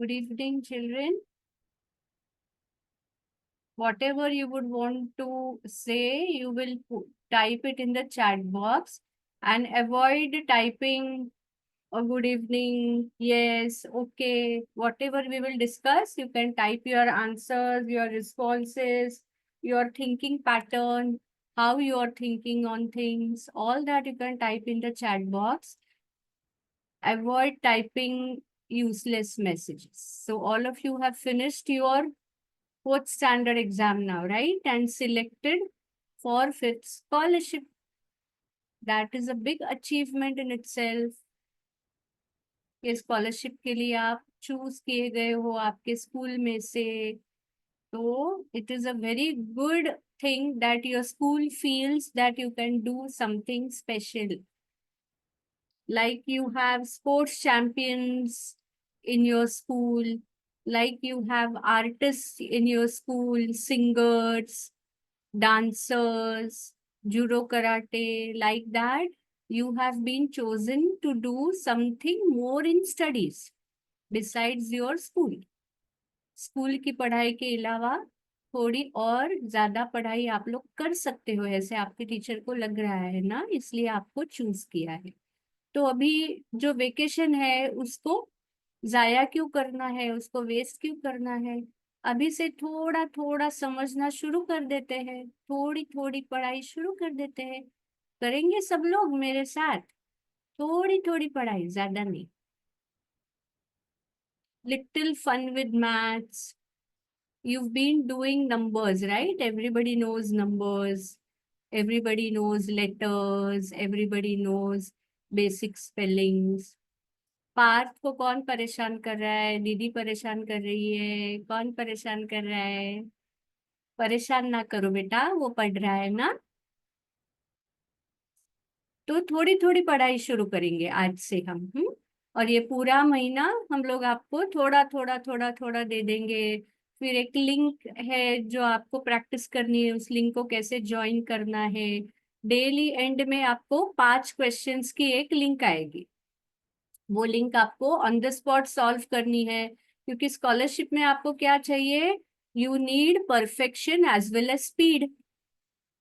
Good evening, children. Whatever you would want to say, you will type it in the chat box and avoid typing good evening, yes, okay. Whatever we will discuss, you can type your answers, your responses, your thinking pattern, how you are thinking on things, all that you can type in the chat box. Avoid typing useless messages. So all of you have finished your fourth standard exam now, right? And selected for fifth scholarship. That is a big achievement in itself. ये scholarship के लिए आप choose किए गए हो आपके school में से, तो इट इज a very good thing that your school feels that you can do something special. Like you have sports champions in your school, like you have artists in your school, singers, dancers, judo karate, like that. You have been chosen to do something more in studies besides your school. School की पढ़ाई के अलावा थोड़ी और ज्यादा पढ़ाई आप लोग कर सकते हो, ऐसे आपके टीचर को लग रहा है ना, इसलिए आपको चूज किया है. तो अभी जो वेकेशन है उसको जाया क्यों करना है, उसको वेस्ट क्यों करना है. अभी से थोड़ा थोड़ा समझना शुरू कर देते हैं, थोड़ी थोड़ी पढ़ाई शुरू कर देते हैं. करेंगे सब लोग मेरे साथ, थोड़ी थोड़ी पढ़ाई, ज्यादा नहीं. Little fun with maths. You've been doing numbers, right? Everybody knows numbers. Everybody knows letters. Everybody knows basic spellings. Parth को कौन परेशान कर रहा है, दीदी परेशान कर रही है, कौन परेशान कर रहा है. परेशान ना करो बेटा, वो पढ़ रहा है ना. तो थोड़ी थोड़ी पढ़ाई शुरू करेंगे आज से हम. और ये पूरा महीना हम लोग आपको थोड़ा थोड़ा थोड़ा थोड़ा दे देंगे. फिर एक लिंक है जो आपको प्रैक्टिस करनी है, उस लिंक को कैसे ज्वाइन करना है. डेली एंड में आपको 5 क्वेश्चंस की एक लिंक आएगी. वो लिंक आपको ऑन द स्पॉट सॉल्व करनी है, क्योंकि स्कॉलरशिप में आपको क्या चाहिए. You need perfection as well as speed.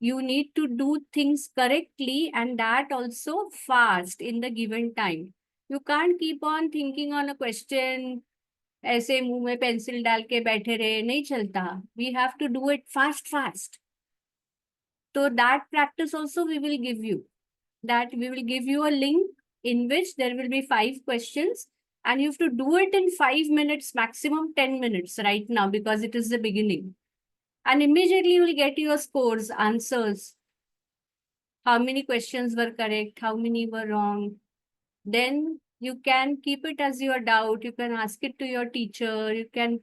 You need to do things correctly and that also fast in the given time. You can't keep on thinking on a question, ऐसे मुंह में पेंसिल डाल के बैठे रहे, नहीं चलता. We have to do it fast. So that practice also we will give you. That we will give you a link in which there will be 5 questions and you have to do it in 5 minutes, maximum 10 minutes right now because it is the beginning. And immediately you will get your scores, answers. How many questions were correct, how many were wrong. Then you can keep it as your doubt. You can ask it to your teacher. You can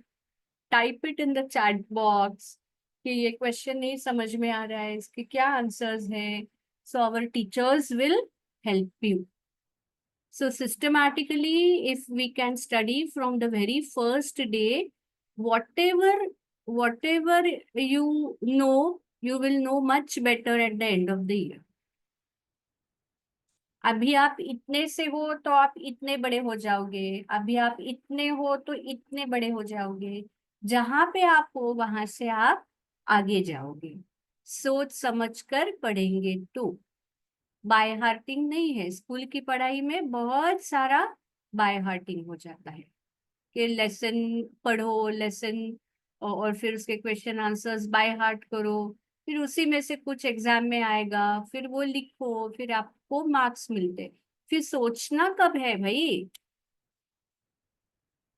type it in the chat box कि ये question नहीं समझ में आ रहा है, इसके क्या answers हैं. So our teachers will help you. So systematically, if we can study from the very first day, whatever you know, you will know much better at the end of the year. अभी आप इतने से हो तो आप इतने बड़े हो जाओगे, अभी आप इतने हो तो इतने बड़े हो जाओगे. जहां पे आप हो वहां से आप आगे जाओगे. सोच समझ कर पढ़ेंगे तो. बाय हार्टिंग नहीं है स्कूल की पढ़ाई में. बहुत सारा बाय हार्टिंग हो जाता है कि लेसन पढ़ो, लेसन और फिर उसके क्वेश्चन आंसर्स बाय हार्ट करो, फिर उसी में से कुछ एग्जाम में आएगा, फिर वो लिखो, फिर आपको मार्क्स मिलते. फिर सोचना कब है भाई.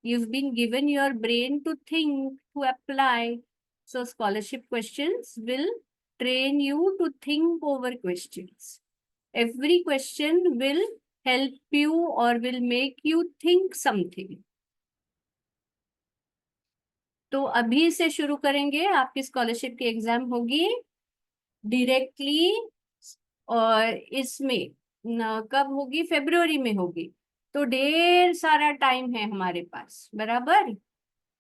You've been given your brain to think, to apply. So scholarship questions will train you to think over questions. Every question will help you or will make you think something. तो अभी से शुरू करेंगे. आपकी स्कॉलरशिप की exam होगी directly, और इसमें कब होगी, फरवरी में होगी. तो ढेर सारा टाइम है हमारे पास, बराबर.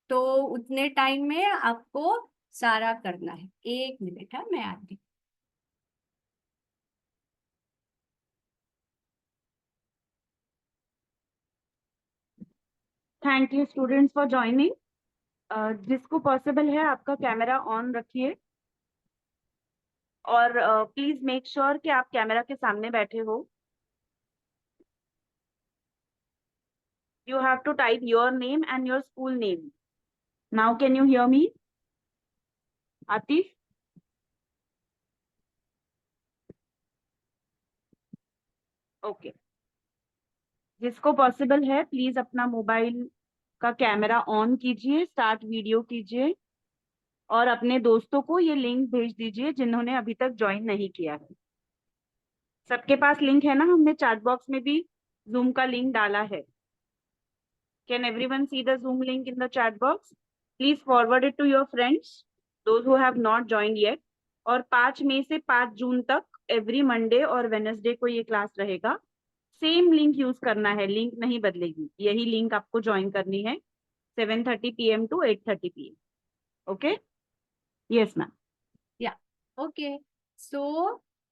तो उतने टाइम में आपको सारा करना है. 1 मिनट है, मैं आती हूँ. Thank you students for joining. जिसको पॉसिबल है आपका कैमरा ऑन रखिए और प्लीज मेक श्योर कि आप कैमरा के सामने बैठे हो। You have to type your name and your school name. Now can you hear me Atif? Okay. जिसको पॉसिबल है प्लीज अपना मोबाइल का कैमरा ऑन कीजिए, स्टार्ट वीडियो कीजिए और अपने दोस्तों को ये लिंक भेज दीजिए जिन्होंने अभी तक ज्वाइन नहीं किया है। सबके पास लिंक है ना? हमने चैट बॉक्स में भी जूम का लिंक डाला है। Can everyone see the Zoom link in the chat box? Please forward it to your friends, those who have not joined yet. और 5 मई से 5 जून तक एवरी मंडे और वेनसडे को ये क्लास रहेगा। सेम लिंक यूज करना है, लिंक नहीं बदलेगी, यही लिंक आपको ज्वाइन करनी है 7:30 PM to 8:30 PM. Okay? Yes, ma'am. Yeah. Okay. So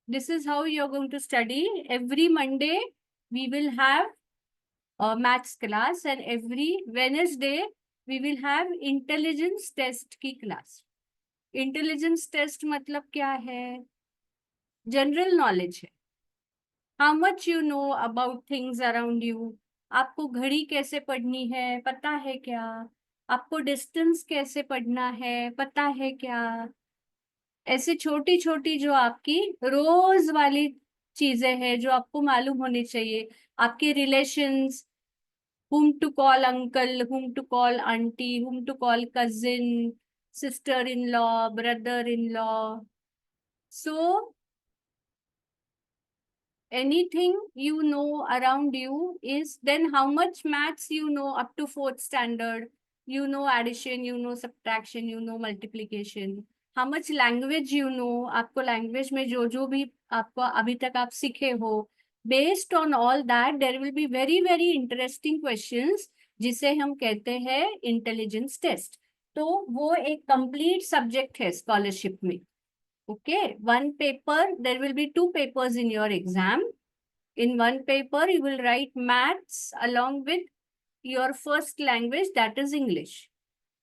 this is how you're going to study. Every Monday we will have a maths class and every Wednesday we will have intelligence test की class. Intelligence test मतलब क्या है? General knowledge है। How much you know about things around you. आपको घड़ी कैसे पढ़नी है पता है क्या? आपको डिस्टेंस कैसे पढ़ना है पता है क्या? ऐसे छोटी छोटी जो आपकी रोज वाली चीजें हैं जो आपको मालूम होनी चाहिए। आपके relations, whom to call uncle, whom to call auntie, whom to call cousin, sister-in-law, brother-in-law. So anything you know around you is then how much maths you know up to 4th standard. You know addition, you know subtraction, you know multiplication. How much language you know, आपको language में जो जो भी आपको अभी तक आप सीखे हो, based on all that there will be very very interesting questions जिसे हम कहते हैं इंटेलिजेंस टेस्ट। तो वो एक कंप्लीट सब्जेक्ट है स्कॉलरशिप में। Okay, one paper, there will be two papers in your exam. In one paper, you will write maths along with your first language, that is English.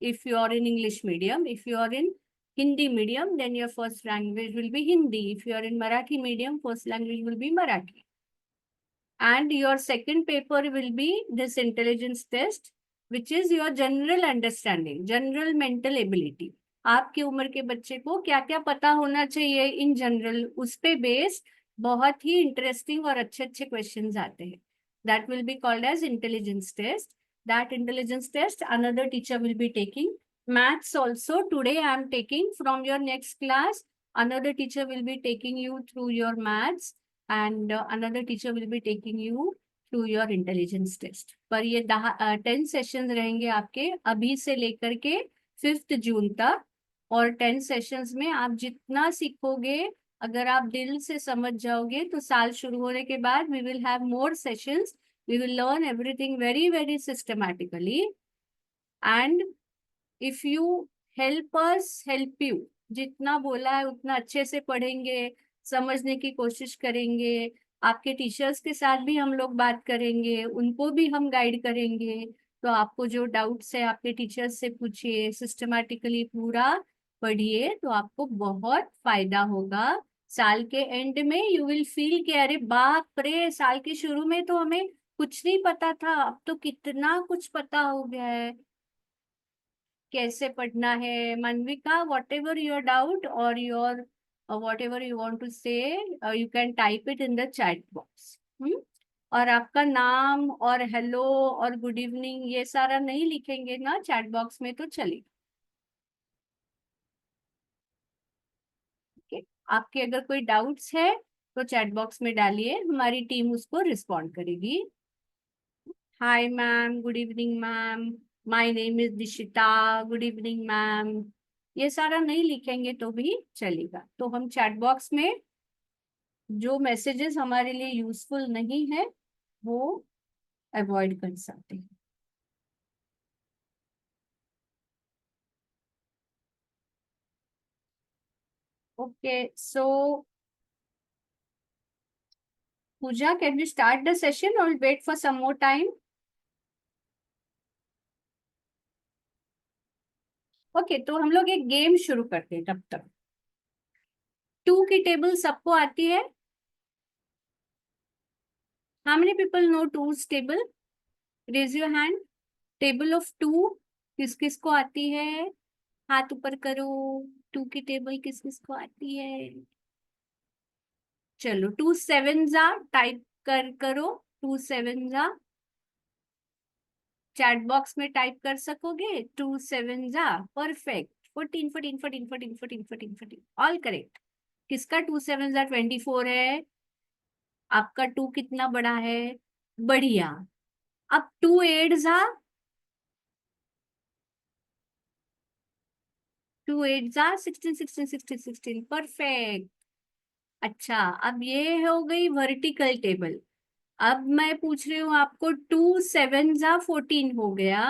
If you are in English medium, if you are in Hindi medium, then your first language will be Hindi. If you are in Marathi medium, first language will be Marathi. And your second paper will be this intelligence test, which is your general understanding, general mental ability. आपकी उम्र के बच्चे को क्या क्या पता होना चाहिए इन जनरल, उस पे बेस्ड बहुत ही इंटरेस्टिंग और अच्छे अच्छे क्वेश्चंस आते हैं। That will be called as intelligence test. That intelligence test another teacher will be taking. Maths also today I am taking from your next class. Another teacher will be taking you through your maths and another teacher will be taking you through your intelligence test। पर ये 10 sessions रहेंगे आपके अभी से लेकर के 5th जून तक। और 10 सेशंस में आप जितना सीखोगे, अगर आप दिल से समझ जाओगे तो साल शुरू होने के बाद we will have more sessions, we will learn everything very very systematically and if you help us help you। जितना बोला है उतना अच्छे से पढ़ेंगे, समझने की कोशिश करेंगे। आपके टीचर्स के साथ भी हम लोग बात करेंगे, उनको भी हम गाइड करेंगे। तो आपको जो डाउट्स है आपके टीचर्स से पूछिए, सिस्टमैटिकली पूरा पढ़िए, तो आपको बहुत फायदा होगा। साल के एंड में यू विल फील कि अरे बाप रे, साल के शुरू में तो हमें कुछ नहीं पता था, अब तो कितना कुछ पता हो गया है। कैसे पढ़ना है Manvika, whatever your doubt और your whatever you want to say you can type it in the chat box. और आपका नाम और हेलो और गुड इवनिंग ये सारा नहीं लिखेंगे ना चैट बॉक्स में तो चलेगा। okay? आपके अगर कोई डाउट्स है तो चैट बॉक्स में डालिए, हमारी टीम उसको रिस्पॉन्ड करेगी। Hi ma'am, good evening ma'am, my name is Dishita, good evening ma'am, ये सारा नहीं लिखेंगे तो भी चलेगा। तो हम चैट बॉक्स में जो मैसेजेस हमारे लिए यूजफुल नहीं है वो अवॉइड कर सकते हैं। Okay, so Pooja, can we start the session और wait for some more time? Okay, तो हम लोग एक गेम शुरू करते हैं तब तक। 2 की टेबल सबको आती है? How many people know 2's table? Raise your hand. Table of 2 किस किस को आती है? हाथ ऊपर करो। 2 की टेबल किस किस को आती है? चलो, 2 7 जा टाइप करो। 2 7 जा चैट बॉक्स में टाइप कर सकोगे। 2 7 जा परफेक्ट। 14 14 14 14 14 14 14 all correct. किसका 2 7 जा 24 है? आपका 2 कितना बड़ा है? बढ़िया। अब 2 8 जा 2 8 जा 16 16 16 16 परफेक्ट। अच्छा, अब ये हो गई वर्टिकल टेबल। अब मैं पूछ रही हूँ आपको, 2 7 जा 14 हो गया।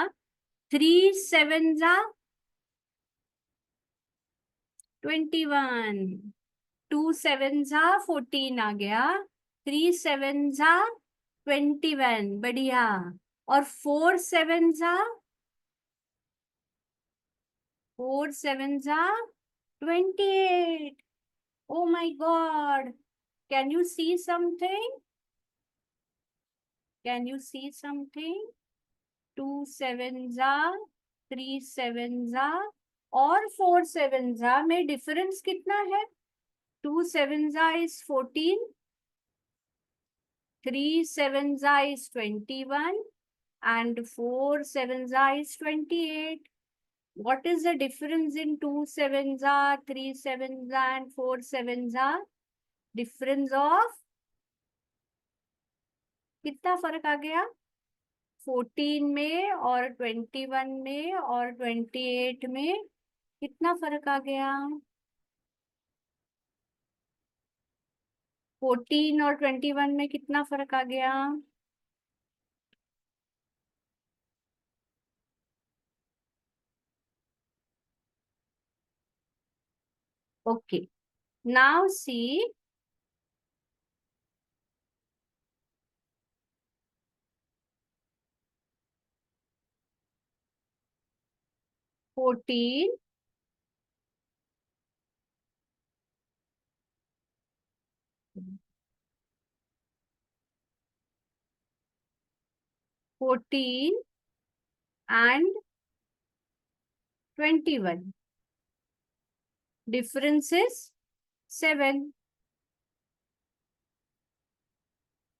3 7 जा 21। 2 7 जा 14 आ गया। 3 7 जा 21, बढ़िया। और 4 7 जा 4 7 जा 28। Oh my God, can you see something? Can you see something? 2 7 जा 3 7 जा और 4 7 जा में डिफरेंस कितना है? 2 7 जा इज 14, 3 7 जा is 21 and 4 7 za is 28. What is the difference in 2 7 za, 3 7 za and 4 7 za? Difference of कितना फर्क आ गया? 14 में और 21 में और 28 में कितना फर्क आ गया? 14 और 21 में कितना फर्क आ गया? Okay, now see 14 14 and 21. Difference is 7.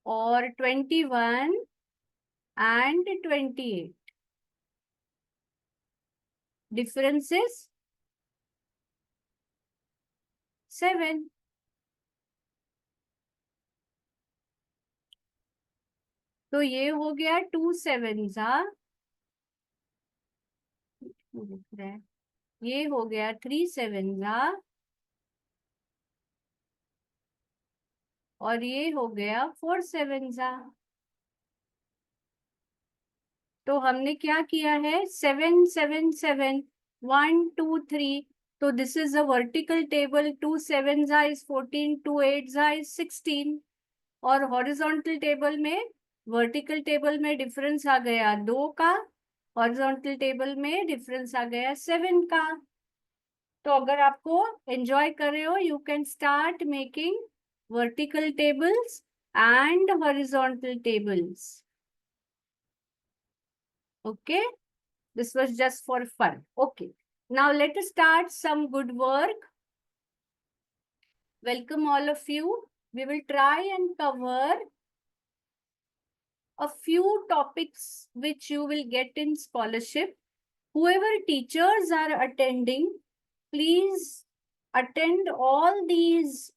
और 21 and 28. Difference is 7. तो ये हो गया 2 7 जा, ये हो गया 3 7 जा और ये हो गया 4 7 जा। तो हमने क्या किया है? 7 7 7 1 2 3। तो this is a vertical table. 2 7 जा इज 14, 2 8 जा इज 16। और हॉरिजॉन्टल टेबल में, वर्टिकल टेबल में डिफरेंस आ गया 2 का, हॉरिजॉन्टल टेबल में डिफरेंस आ गया 7 का। तो अगर आपको एंजॉय कर रहे हो, you can start making vertical tables and horizontal tables. Okay, this was just for fun. Okay, now let us start some good work. Welcome all of you. We will try and cover a few topics which you will get in scholarship. Whoever teachers are attending, please attend all these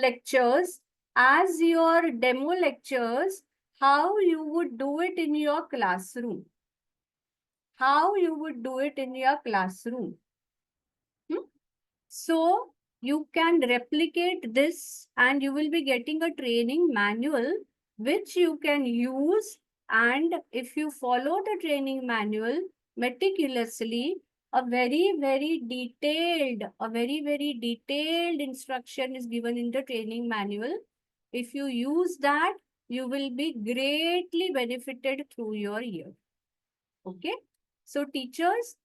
lectures as your demo lectures, how you would do it in your classroom. How you would do it in your classroom. So you can replicate this and you will be getting a training manual which you can use. And if you follow the training manual meticulously, a very detailed instruction is given in the training manual. If you use that, you will be greatly benefited through your year. Okay. So teachers,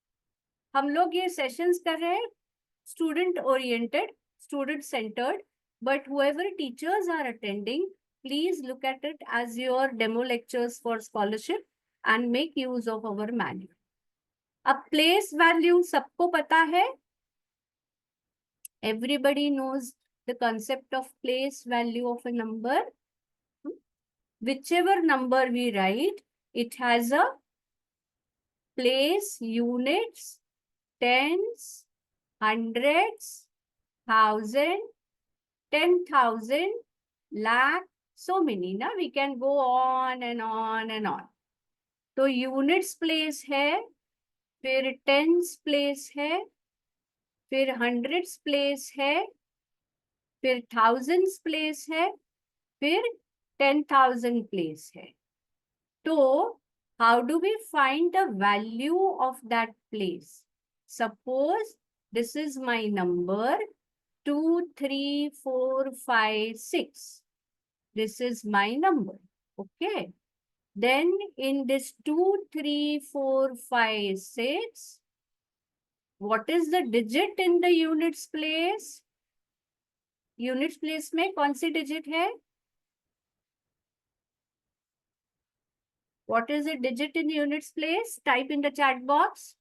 हम लोग ये sessions कर रहे हैं student oriented, student centered, but whoever teachers are attending, please look at it as your demo lectures for scholarship and make use of our manual. अब place value सबको पता है? Everybody knows the concept of place value of a number. Whichever number we write, it has a place, units, tens, hundreds, thousand, 10,000, lakh, so many, na? We can go on and on and on. तो units place है, फिर tens place है, फिर hundreds place है, फिर thousands place है, फिर 10,000 place है. तो how do we find the value of that place? Suppose this is my number 2, 3, 4, 5, 6. This is my number. Okay. Then in this 2, 3, 4, 5, 6, what is the digit in the units place? Units place में कौन सी digit है? What is the digit in units place? Type in the chat box.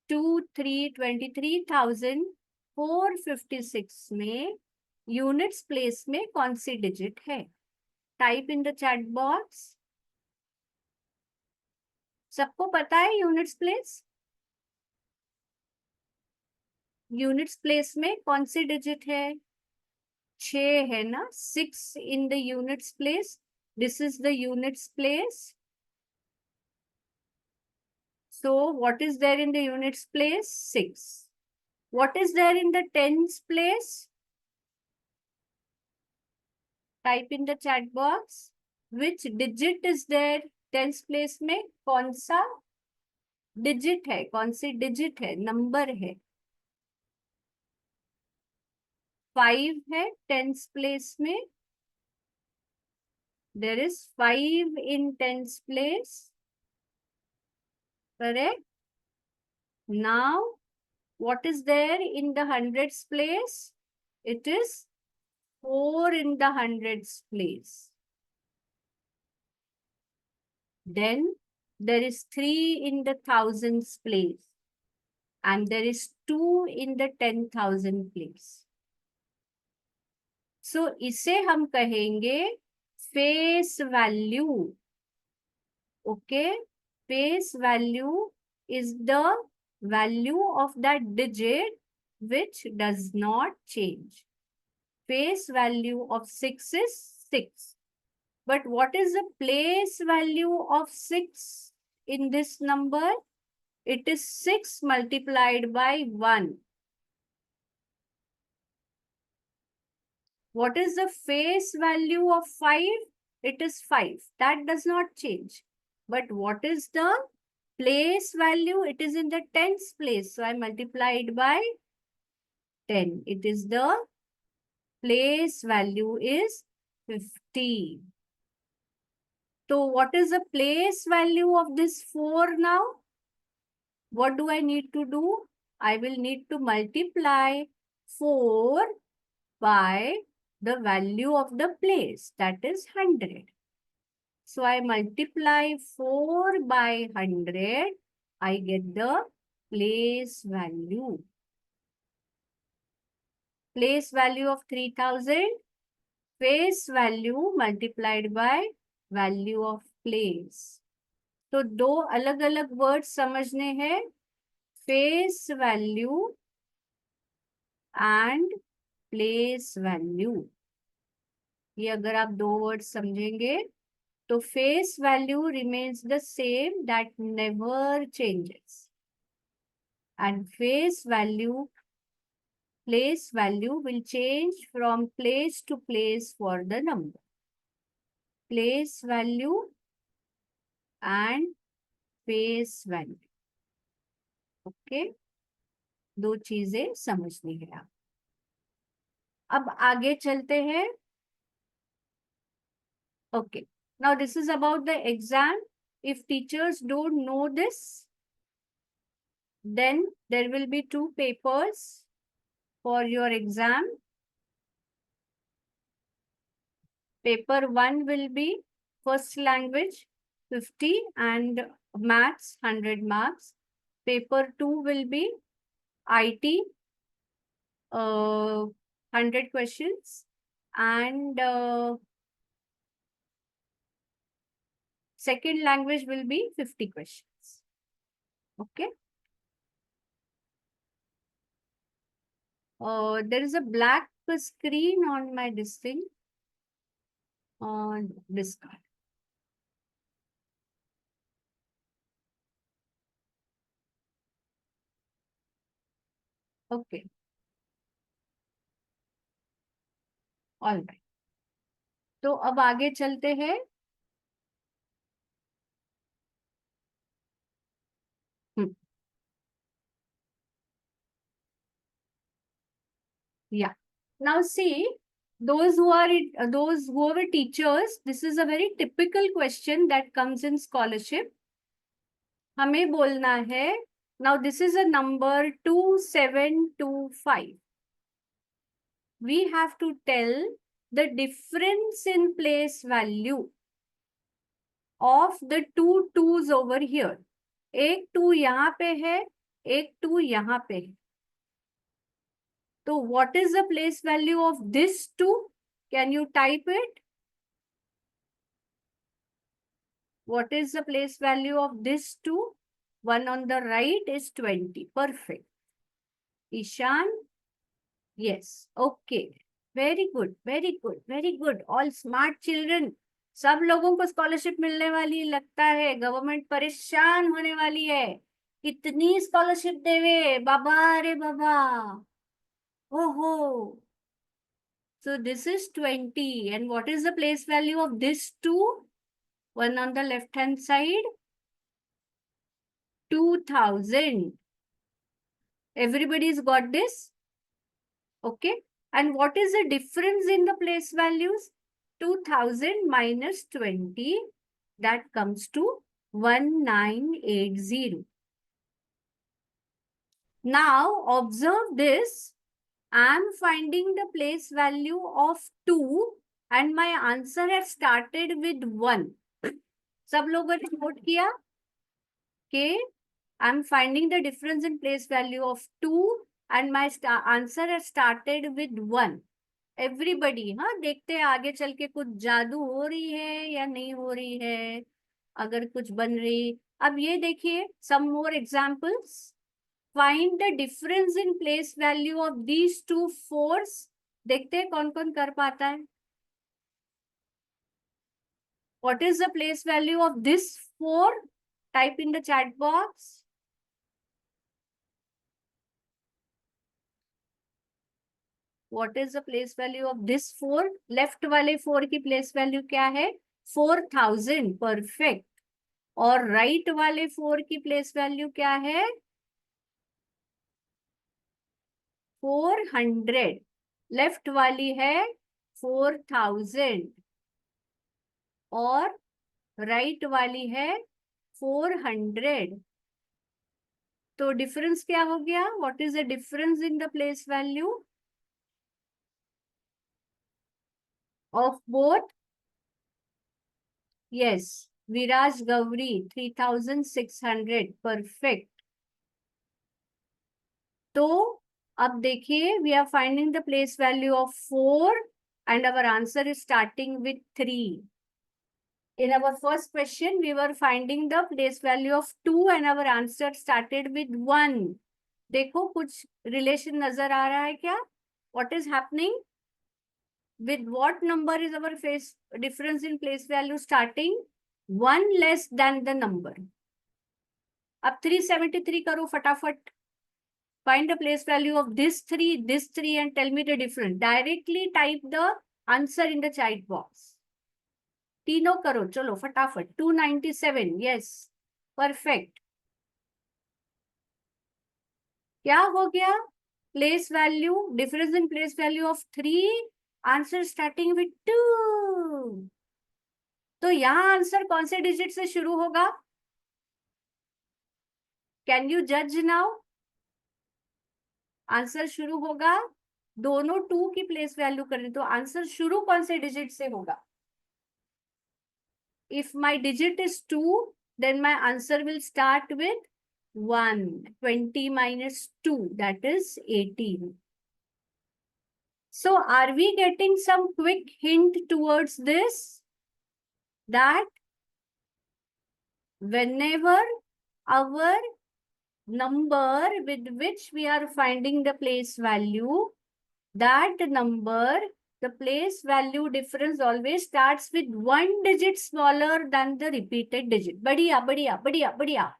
23,456 में units place में कौन सी digit है? Type in the chat box. सबको पता है units place? Units place में कौन सी digit है? 6 है ना? 6 in the units place. This is the units place. So what is there in the units place? 6. What is there in the tens place? Type in the chat box. Which digit is there? Tens place में कौन सा digit है? कौन सी digit है? Number है. 5 है tens place में. There is 5 in tens place. Correct? Now, what is there in the hundreds place? It is 4 in the hundreds place. Then there is 3 in the thousands place. And there is 2 in the 10,000 place. So, इसे हम कहेंगे face value. Okay? Face value is the value of that digit which does not change. Face value of 6 is 6. But what is the place value of 6 in this number? It is 6 multiplied by 1. What is the face value of 5? It is 5. That does not change. But what is the place value? It is in the tens place. So I multiplied by 10. It is the place value is 50. So what is the place value of this 4 now? What do I need to do? I will need to multiply 4 by the value of the place, that is 100. So I multiply 4 by 100, I get the place value. Place value of 3000, face value multiplied by value of place. तो दो अलग अलग word समझने हैं, face value and place value. ये अगर आप दो वर्ड समझेंगे तो face value remains the same, that never changes, and face value, place value will change from place to place for the number. Place value and face value. Okay? दो चीजें समझनी है आप. अब आगे चलते हैं. Okay. Now this is about the exam. If teachers don't know this, Then there will be 2 papers for your exam. Paper 1 will be first language 50 and maths 100 marks. Paper 2 will be IT 100 questions and second language will be 50 questions. Okay. There is a black screen on my this thing on this card. Okay. All right, तो अब आगे चलते हैं. Yeah. Now see, those who are teachers, this is a very typical question that comes in scholarship. हमें बोलना है, now this is a number 2725. We have to tell the difference in place value of the two twos over here. एक 2 यहाँ पे है, एक 2 यहाँ पे है. So what is the place value of this 2? Can you type it? What is the place value of this 2? One on the right is 20. Perfect. Ishan? Yes. Okay. Very good. Very good. Very good. All smart children. सब लोगों को scholarship मिलने वाली लगता है. Government परेशान होने वाली है. कितनी स्कॉलरशिप देवे बाबा रे बाबा. ओहो. So this is 20. And what is the place value of this 2? One on the left hand side. 2000. Everybody's got this? Okay. And what is the difference in the place values? 2000 minus 20. That comes to 1980. Now observe this. I am finding the place value of 2 and my answer has started with 1. सब लोगों ने note किया? Okay. I am finding the difference in place value of 2 and my answer has started with 1. Everybody, हाँ देखते हैं आगे चल के कुछ जादू हो रही है या नहीं हो रही है. अगर कुछ बन रही. अब ये देखिए, some more examples. Find the difference in place value of these two fours. देखते हैं कौन कौन कर पाता है. What is the place value of this 4? Type in the chat box. What is the place value of this 4? Left वाले 4 की place value क्या है? 4000. Perfect. और right वाले 4 की place value क्या है? 400. Left वाली है 4000 और right वाली है 400. तो डिफरेंस क्या हो गया? What is the difference in the place value of both? Yes, Viraj Gauri 3600. Perfect. तो अब देखिए, we are finding the place value of 4 and our answer is starting with 3. In our first question, we were finding the place value of 2 and our answer started with 1. देखो कुछ relation नजर आ रहा है क्या? What is happening? With what number is our face difference in place value starting? 1 less than the number. अब 373 करो फटाफट. Find the place value of this 3 and tell me the difference. Directly type the answer in the chat box. तीनों करो चलो फटाफट. 297. Yes. Perfect. क्या हो गया? Place value, difference in place value of 3. Answer starting with 2. तो यहाँ answer कौन से डिजिट से शुरू होगा? कैन यू जज नाउ? आंसर शुरू होगा, दोनों 2 की प्लेस वैल्यू कर रहे, तो आंसर शुरू कौन से डिजिट से होगा? If my digit is 2, then my answer will start with 1. 20 minus 2, that is 18. So are we getting some quick hint towards this? That whenever our number with which we are finding the place value, that number, the place value difference always starts with 1 digit smaller than the repeated digit. बढ़िया बढ़िया बढ़िया बढ़िया,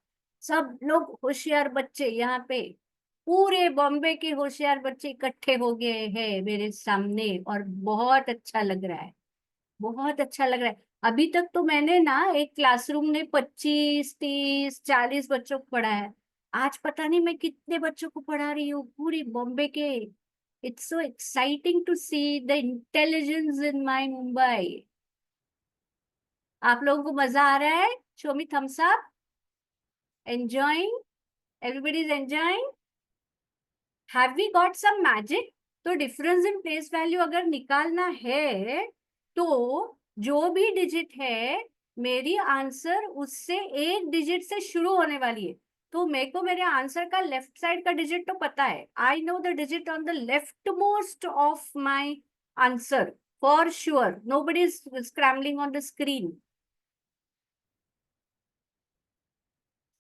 सब लोग होशियार बच्चे यहाँ पे, पूरे बॉम्बे के होशियार बच्चे इकट्ठे हो गए हैं मेरे सामने, और बहुत अच्छा लग रहा है, बहुत अच्छा लग रहा है। अभी तक तो मैंने ना एक क्लासरूम में 25, 30, 40 बच्चों को पढ़ा है, आज पता नहीं मैं कितने बच्चों को पढ़ा रही हूँ पूरी बॉम्बे के। It's so exciting to see the intelligence in my Mumbai. आप लोगों को मजा आ रहा है? Show me thumbs up. Enjoying? Everybody is enjoying? Have we got some magic? तो डिफरेंस इन प्लेस वैल्यू अगर निकालना है तो जो भी डिजिट है मेरी आंसर उससे एक डिजिट से शुरू होने वाली है, तो मेरे को मेरे आंसर का लेफ्ट साइड का डिजिट तो पता है, I know the digit on the left most of my answer for sure, nobody is scrambling on the screen.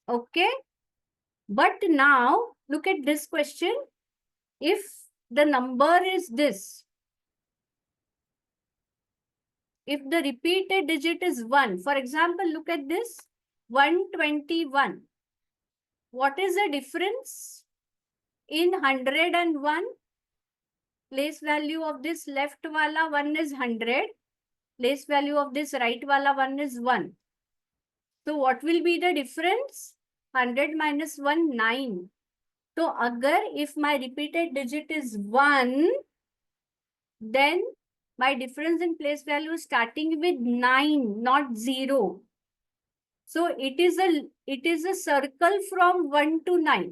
Okay, but now look at this question, if the number is this, if the repeated digit is 1, for example, look at this 121, what is the difference in 101? Place value of this left wala 1 is 100, place value of this right wala 1 is 1, so what will be the difference? 100 minus 1, 9. तो अगर if my repeated digit is 1, then my difference in place value is starting with 9, not 0. So it is a circle from 1 to 9.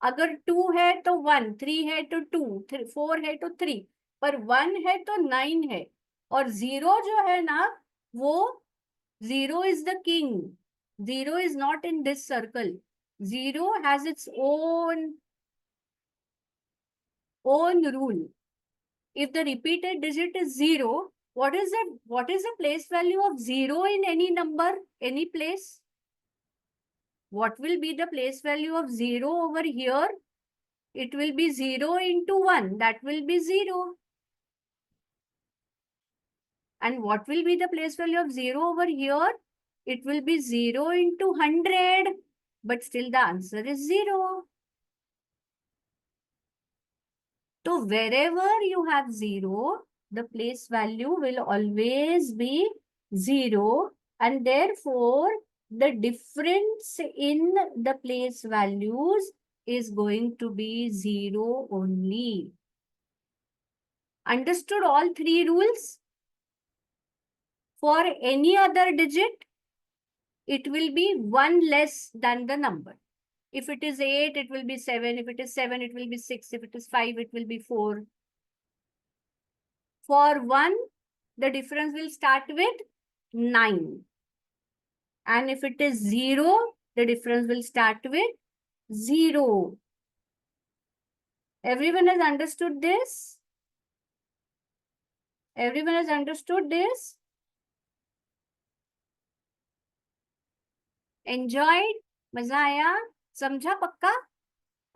अगर 2 है तो 1, 3 है तो 2, 4 है तो 3, पर 1 है तो 9 है, और 0 जो है ना, वो 0 is the king. 0 is not in this circle. 0 has its own rule. If the repeated digit is 0, what is the place value of 0 in any number, any place? What will be the place value of 0 over here? It will be 0 into 1, that will be 0. And what will be the place value of 0 over here? It will be 0 into 100, but still the answer is 0. So wherever you have 0, the place value will always be 0, and therefore the difference in the place values is going to be 0 only. Understood all 3 rules? For any other digit, it will be 1 less than the number. If it is 8, it will be 7. If it is 7, it will be 6. If it is 5, it will be 4. For 1, the difference will start with 9. And if it is 0, the difference will start with 0. Everyone has understood this? Everyone has understood this? Enjoyed? मजा आया? समझा पक्का?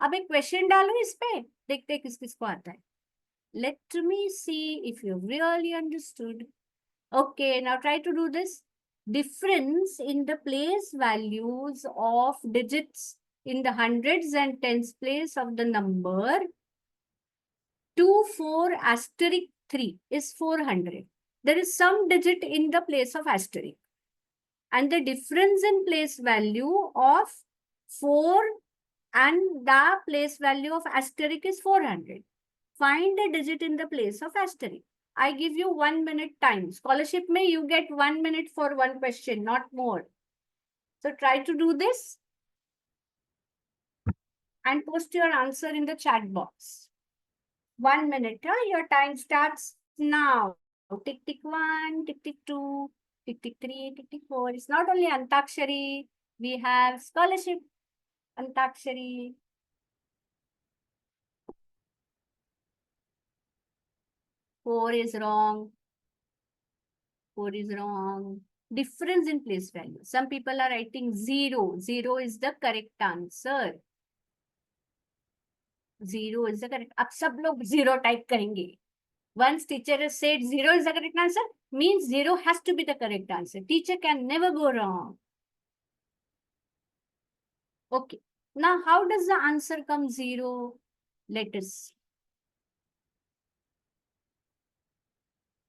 अब एक question डालो इस पे, देखते हैं किस किस को आता है. Let me see if you really understood. Okay, now try to do this. Difference in the place values of digits in the hundreds and tens place of the number 2, 4, asterisk 3 is 400. There is some digit in the place of asterisk. And the difference in place value of 4 and the place value of asterisk is 400. Find a digit in the place of asterisk. I give you 1 minute time. Scholarship may you get 1 minute for one question, not more. So try to do this. and post your answer in the chat box. 1 minute, your time starts now. Tick, tick 1, tick, tick 2, tick, tick 3, tick, tick 4. It's not only Antakshari, we have scholarship Antakshari. 4 is wrong. 4 is wrong. Difference in place value. Some people are writing 0. 0 is the correct answer. 0 is the correct. अब सब लोग 0 type करेंगे. Once teacher has said 0 is the correct answer, means 0 has to be the correct answer. Teacher can never go wrong. Okay. Now, how does the answer come 0? Let us see.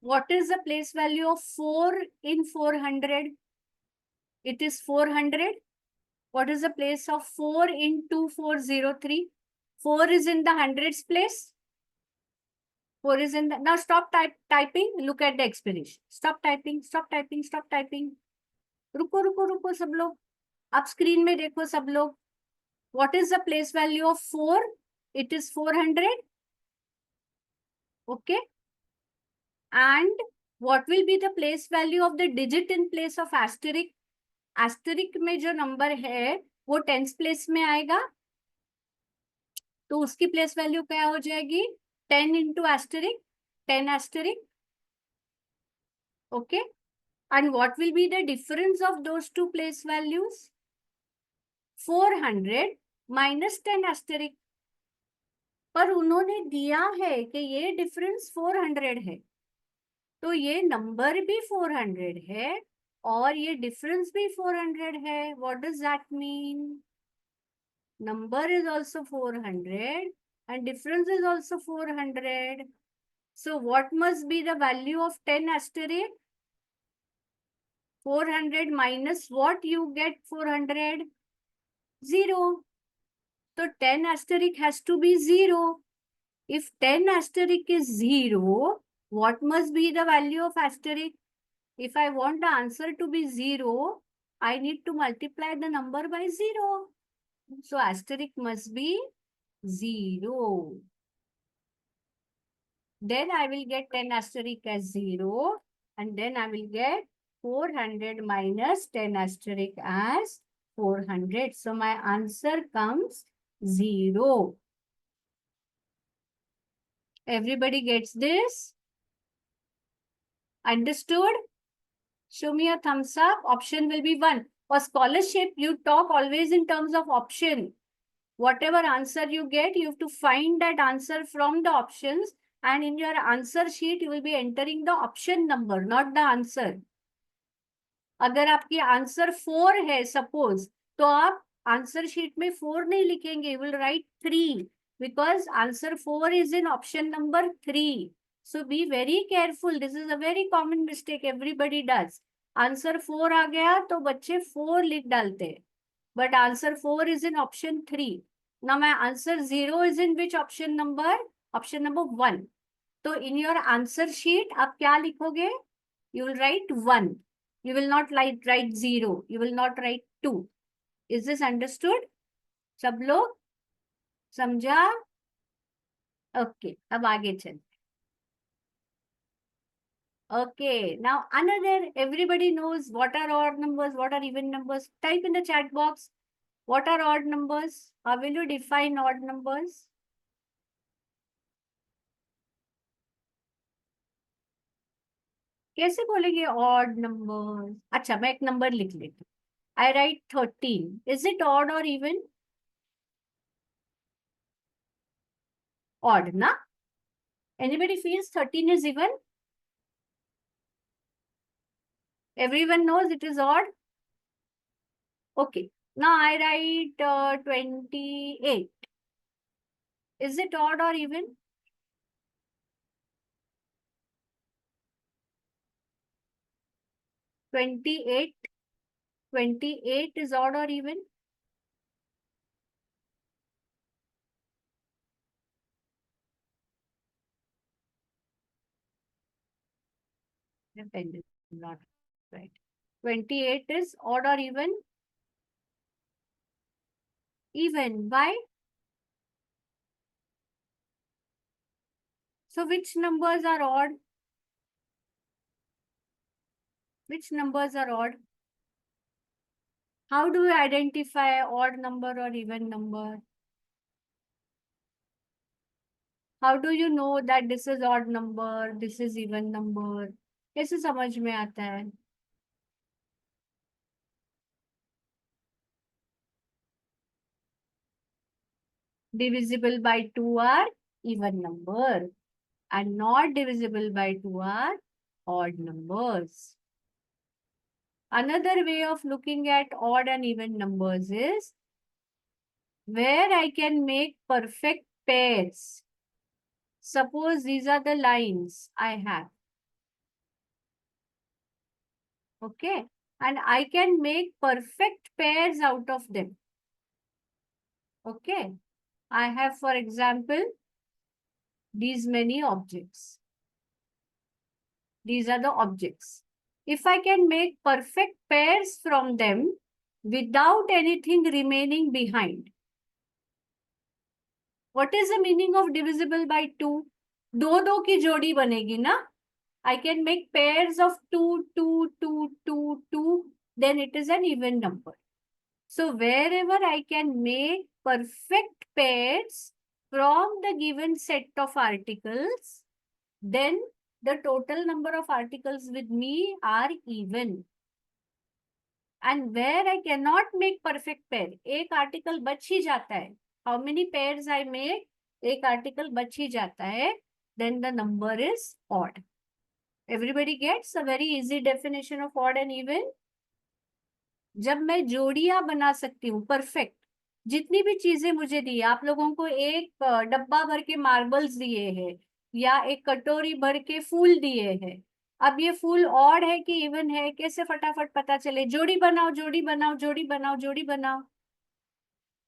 What is the place value of 4 in 400? It is 400. What is the place of 4 in 2403? 4 is in the hundreds place. 4 is in the... Now stop typing. Look at the explanation. Stop typing. Stop typing. Stop typing. रुको रुको रुको सब लोग. आप screen में देखो सब लोग. What is the place value of 4? It is 400. Okay. And what will be the place value of the digit in place of asterisk? Asterisk में जो number है वो tens place में आएगा. तो उसकी place value क्या हो जाएगी? 10 into asterisk. 10 asterisk. Okay. And what will be the difference of those two place values? 400 minus 10 asterisk. पर उन्होंने दिया है कि ये डिफरेंस 400 है. तो ये नंबर भी 400 है और ये डिफरेंस भी 400 है. What does that mean? Number is also 400 and difference is also 400. So what must be the value of 10 asterisk? 400 minus what you get 400? 0. So 10 asterisk has to be 0. If 10 asterisk is 0, what must be the value of asterisk? If I want the answer to be 0, I need to multiply the number by 0. So asterisk must be 0. Then I will get 10 asterisk as 0. And then I will get 400 minus 10 asterisk as 400. So my answer comes 0. Everybody gets this? Understood? Show me a thumbs up. Option will be 1. For scholarship, you talk always in terms of option. Whatever answer you get, you have to find that answer from the options. And in your answer sheet, you will be entering the option number, not the answer. अगर आपकी answer 4 है suppose, तो आप answer sheet में 4 नहीं लिखेंगे. You will write 3 because answer 4 is in option number 3. So be very careful. This is a very common mistake everybody does. Answer 4 आ गया तो बच्चे 4 लिख डालते हैं. But answer 4 is in option 3. Now my answer 0 is in which option number? Option number 1. तो in your answer sheet आप क्या लिखोगे? You will write 1. You will not write 0. You will not write 2. Is this understood? सब लोग समझा? Okay. अब आगे चल. Okay. Now another, everybody knows what are odd numbers, what are even numbers. Type in the chat box. What are odd numbers? How will you define odd numbers? कैसे बोलेंगे odd numbers? अच्छा, मैं एक number लिख लेती हूँ. I write 13. Is it odd or even? Odd, na? Anybody feels 13 is even? Everyone knows it is odd? Okay. Now I write 28. Is it odd or even? Twenty-eight is odd or even? The pen is not right. 28 is odd or even? Even. Why? So which numbers are odd? Which numbers are odd? How do we identify odd number or even number? How do you know that this is odd number, this is even number? कैसे समझ में आता है? Divisible by 2 are even number and not divisible by 2 are odd numbers. Another way of looking at odd and even numbers is where I can make perfect pairs. Suppose these are the lines I have. Okay. And I can make perfect pairs out of them. Okay. I have, for example, these many objects. These are the objects. If I can make perfect pairs from them without anything remaining behind. What is the meaning of divisible by 2? दो की जोड़ी बनेगी ना? I can make pairs of 2, 2, 2, 2, 2. Then it is an even number. So wherever I can make perfect pairs from the given set of articles, then the total number of articles with me are even. And where I cannot make perfect pair, एक article बच ही जाता है. How many pairs I make? एक article बच ही जाता है. Then the number is odd. Everybody gets a very easy definition of odd and even. जब मैं जोड़ियां बना सकती हूँ परफेक्ट, जितनी भी चीजें मुझे दी, आप लोगों को एक डब्बा भर के मार्बल्स दिए हैं या एक कटोरी भर के फूल दिए हैं. अब ये फूल ऑड है कि इवन है, कैसे फटाफट पता चले? जोड़ी बनाओ, जोड़ी बनाओ, जोड़ी बनाओ, जोड़ी बनाओ.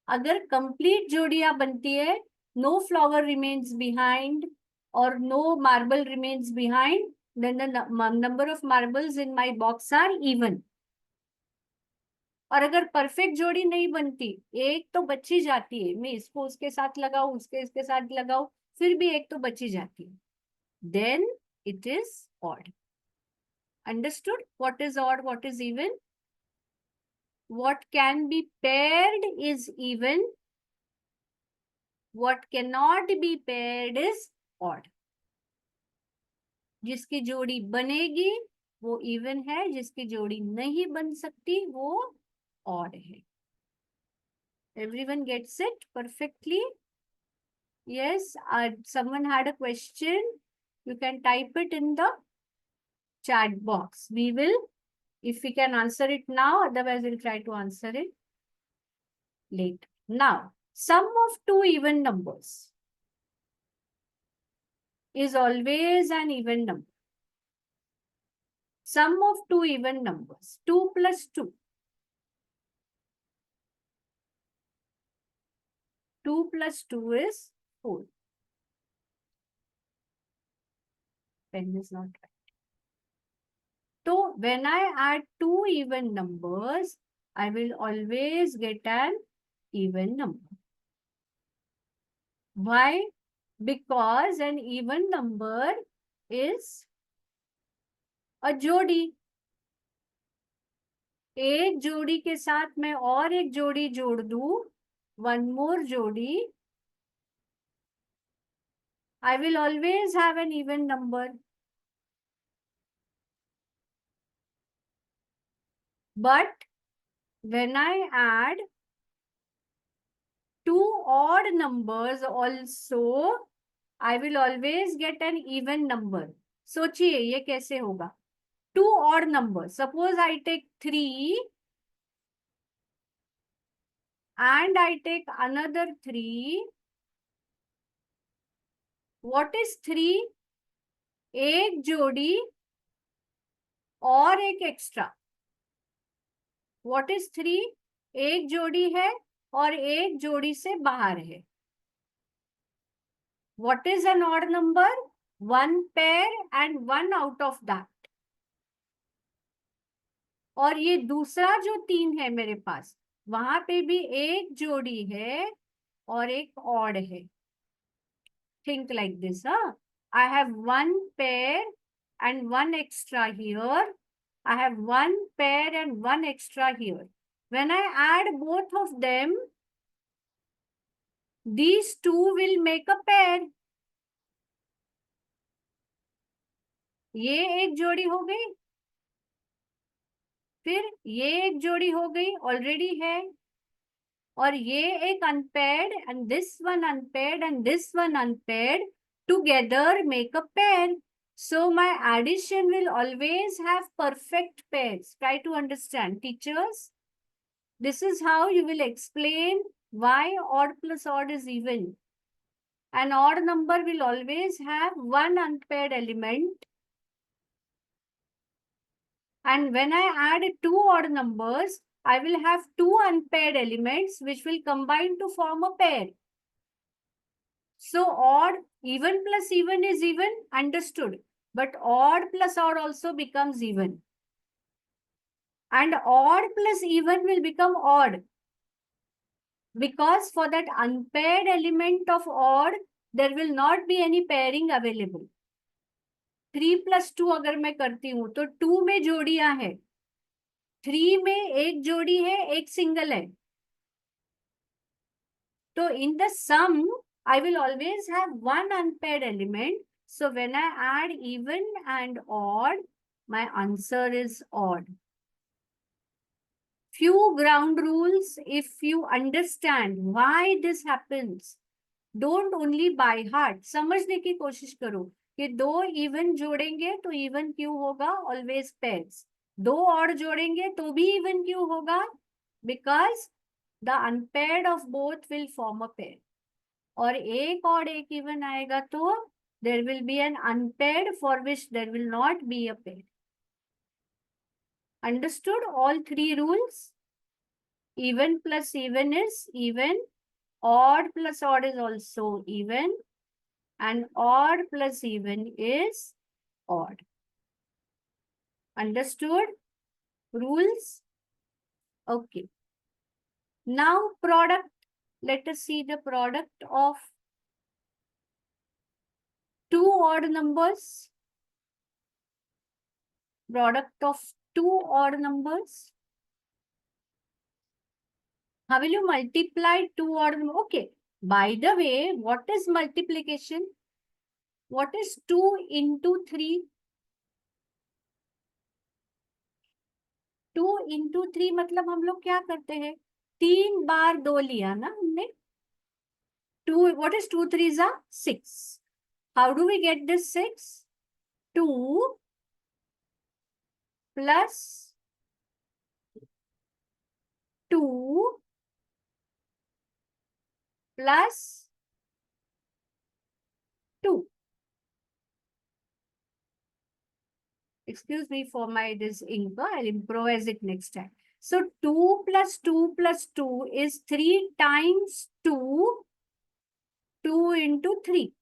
अगर कंप्लीट जोड़ियां बनती है, नो फ्लावर रिमेन्स बिहाइंड और no marble remains behind, then the number of marbles in my box are even. और अगर परफेक्ट जोड़ी नहीं बनती, एक तो बची जाती है, मैं इसको उसके साथ लगाऊ, उसके इसके साथ लगाऊ, फिर भी एक तो बची जाती है, then it is odd. Understood what is odd, what is even? What can be paired is even. What cannot be paired is odd. जिसकी जोड़ी बनेगी वो इवन है, जिसकी जोड़ी नहीं बन सकती वो odd है. Everyone gets it perfectly? Yes, someone had a question. You can type it in the chat box. We will, if we can answer it now, otherwise we'll try to answer it later. Now, sum of two even numbers is always an even number. Sum of two even numbers, 2 plus 2. 2 plus 2 is 4. Pen is not right. So when I add two even numbers, I will always get an even number. Why? Because an even number is a जोड़ी. एक जोड़ी के साथ मैं और एक जोड़ी जोड़ दूं, one more जोड़ी, I will always have an even number. But when I add two odd numbers also, I will always get an even number. सोचिए ये कैसे होगा? Two odd numbers. Suppose I take 3 and I take another 3. What is 3? एक जोड़ी और एक extra. What is 3? एक जोड़ी है और एक जोड़ी से बाहर है. What is an odd number? One pair and one out of that. और ये दूसरा जो 3 है मेरे पास, वहां पे भी एक जोड़ी है और एक ऑड है. Think like this, huh? I have one pair and one extra here. I have one pair and one extra here. When I add both of them, these two will make a pair. ये एक जोड़ी हो गई, फिर ये एक जोड़ी हो गई, ऑलरेडी है, और ये एक unpaired and this one unpaired and this one unpaired together make a pair. So my addition will always have perfect pairs. Try to understand, teachers. This is how you will explain why odd plus odd is even. An odd number will always have one unpaired element. And when I add two odd numbers, I will have two unpaired elements which will combine to form a pair. So odd, even plus even is even, understood. But odd plus odd also becomes even. And odd plus even will become odd. Because for that unpaired element of odd, there will not be any pairing available. 3 plus 2 अगर मैं करती हूँ तो 2 में जोड़ियां हैं, 3 में एक जोड़ी है, एक सिंगल है. तो in the sum, I will always have one unpaired element. So when I add even and odd, my answer is odd. Few ground rules, if you understand why this happens, don't only by heart. समझने की कोशिश करो कि दो even जोड़ेंगे तो even क्यों होगा, always pairs. दो odd जोड़ेंगे तो भी even क्यों होगा, because the unpaired of both will form a pair. और एक और एक even आएगा तो there will be an unpaired for which there will not be a pair. Understood all three rules? Even plus even is even, odd plus odd is also even, and odd plus even is odd. Understood rules? Okay. Now product. Let us see the product of two odd numbers. Product of two odd numbers. How will you multiply two odd numbers? Okay. By the way, what is multiplication? What is 2 into 3? 2 into 3 मतलब हम लोग क्या करते हैं? 3 बार 2 लिया ना हमने. 2, what is 2 3s are 6. How do we get this 6? 2 plus 2 plus 2. Excuse me for my this ink, I'll improvise it next time. So 2 plus 2 plus 2 is 3 times 2, 2 into 3.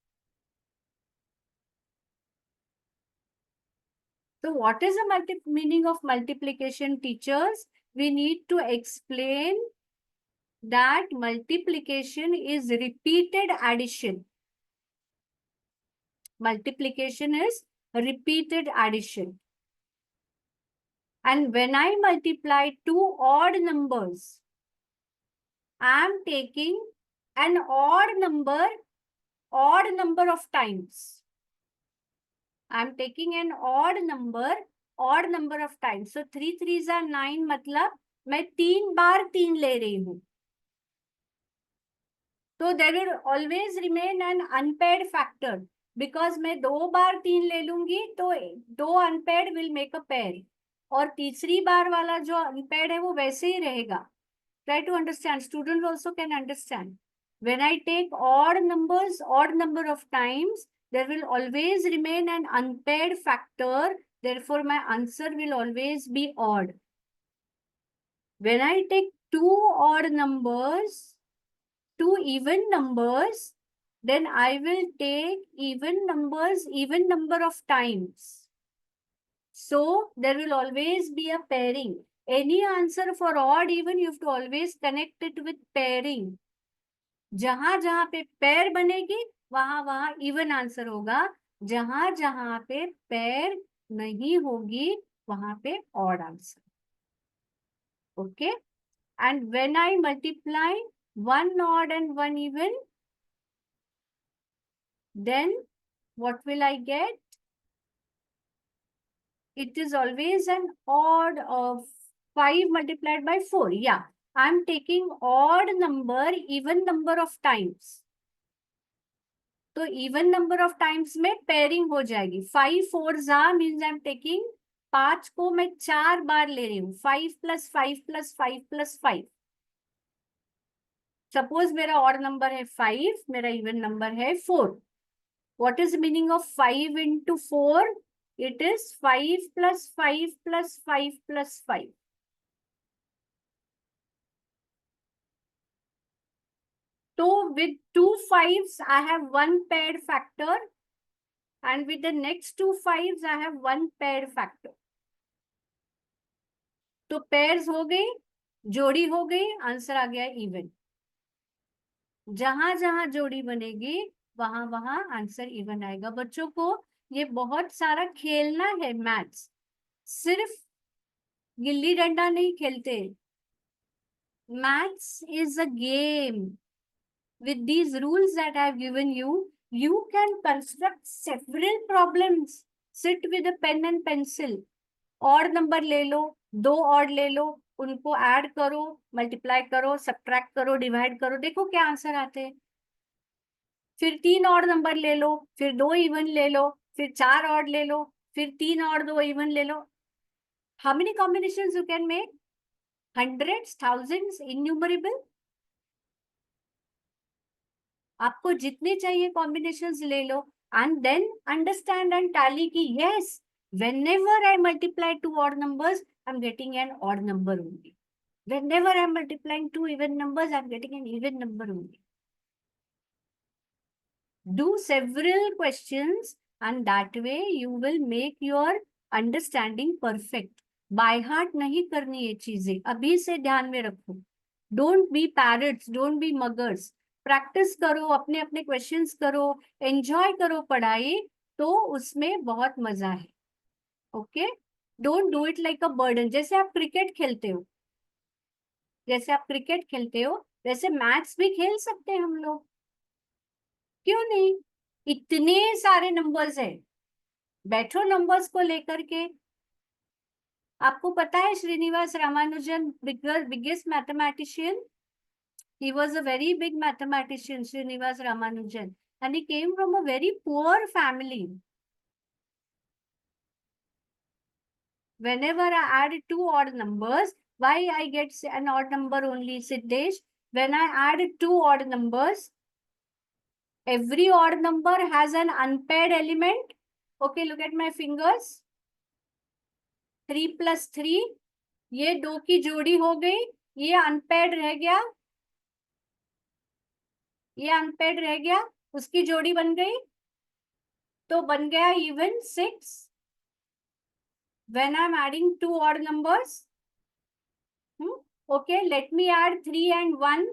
So what is the meaning of multiplication, teachers? We need to explain that multiplication is repeated addition. Multiplication is repeated addition. And when I multiply two odd numbers, I am taking an odd number of times. I am taking an odd number of times. So 3 3s are 9, मतलब मैं 3 बार 3 ले रही हूँ. So there will always remain an unpaired factor. Because मैं 2 बार 3 ले लूंगी तो 2 unpaired will make a pair. और तीसरी बार वाला जो unpaired है वो वैसे ही रहेगा. Try to understand. Students also can understand. When I take odd numbers, odd number of times, there will always remain an unpaired factor. Therefore, my answer will always be odd. When I take two odd numbers, two even numbers, then I will take even numbers, even number of times. So there will always be a pairing. Any answer for odd even, you have to always connect it with pairing. जहां जहां पे pair बनेगी, वहां वहां even answer होगा. जहां जहां पे पेयर नहीं होगी वहां पे odd answer. Okay. And when I multiply one odd and one even, then what will I get? It is always an odd of 5 multiplied by 4. Yeah, I'm taking odd number, even number of times. तो even number of times में pairing हो जाएगी. 5 4 जा means I'm taking 5 को मैं 4 बार ले रही हूँ. 5 plus 5 plus 5 plus 5. सपोज मेरा ऑड नंबर है 5, मेरा इवन नंबर है 4. What is the meaning of 5 into 4? It is 5 plus 5 plus 5 plus 5. So with two fives, I have one paired factor. And with the next two fives, I have one paired factor. तो pairs हो गई, जोड़ी हो गई, answer आ गया even. जहां जहां जोड़ी बनेगी वहां वहां आंसर इवन आएगा. बच्चों को ये बहुत सारा खेलना है मैथ्स. सिर्फ गिल्ली डंडा नहीं खेलते. Maths is a game. With these rules that I have given you, you can construct several problems. Sit with a pen and pencil. Odd number ले लो, 2 odd ले लो, उनको add करो, multiply करो, subtract करो, divide करो, देखो क्या आंसर आते हैं. फिर 3 odd number ले लो, फिर 2 even ले लो, फिर 4 odd ले लो, फिर 3 odd 2 even ले लो. How many combinations you can make? Hundreds, thousands, innumerable. आपको जितने चाहिए कॉम्बिनेशंस ले लो. And then understand and tally की yes, whenever I multiply two odd numbers, I'm getting an odd number only. Whenever I'm multiplying two even numbers, I'm getting an even number only. Do several questions and that way you will make your understanding perfect. By heart नहीं करनी ये चीजें, अभी से ध्यान में रखो. Don't be parrots, don't be muggers. Practice करो, अपने अपने क्वेश्चंस करो, एंजॉय करो पढ़ाई, तो उसमें बहुत मजा है. Okay. Don't do it like a burden. जैसे आप क्रिकेट खेलते हो, जैसे आप क्रिकेट खेलते हो वैसे मैथ्स भी खेल सकते हैं हम लोग. क्यों नहीं? इतने सारे नंबर्स है. बैठो नंबर्स को लेकर के. आपको पता है Srinivasa Ramanujan biggest mathematician. He was a very big mathematician, Srinivas Ramanujan, and he came from a very poor family. Whenever I add two odd numbers, why I get an odd number only, Siddesh? When I add two odd numbers, every odd number has an unpaired element. Okay, look at my fingers. 3 plus 3, ये 2 की जोड़ी हो गई, ये unpaired रह गया, ये unpaired रह गया, उसकी जोड़ी बन गई, तो बन गया even 6. When I'm adding two odd numbers, okay, let me add 3 and 1.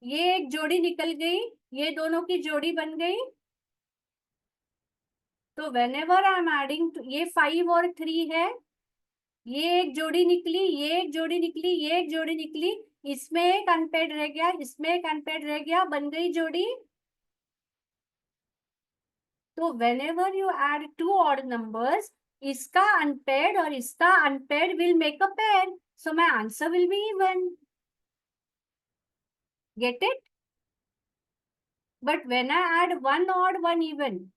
ये एक जोड़ी निकल गई, ये दोनों की जोड़ी बन गई. तो whenever I'm adding, ये 5 और 3 है, ये एक जोड़ी निकली, ये एक जोड़ी निकली, ये एक जोड़ी निकली, इसमें एक अनपेयर्ड रह गया, इसमें एक अनपेयर्ड रह गया, बन गई जोड़ी. तो whenever you add two odd numbers, इसका unpaired और इसका unpaired will make a pair, so my answer will be even. Get it? But when I add one odd, one even,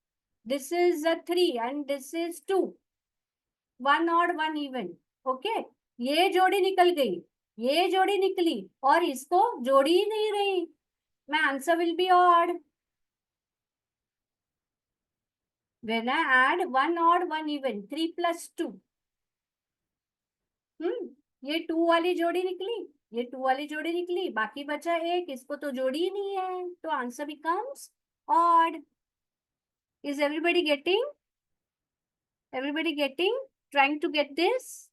this is a 3 and this is 2. One odd, one even. Okay? ये जोड़ी निकल गई, ये जोड़ी निकली, और इसको जोड़ी ही नहीं रही. My answer will be odd. When I add one odd, one even, 3 plus 2. ये 2 वाली जोड़ी निकली, ये 2 वाली जोड़ी निकली, बाकी बचा एक, इसको तो जोड़ी ही नहीं है, तो answer becomes odd. Is everybody getting? Everybody getting? Trying to get this?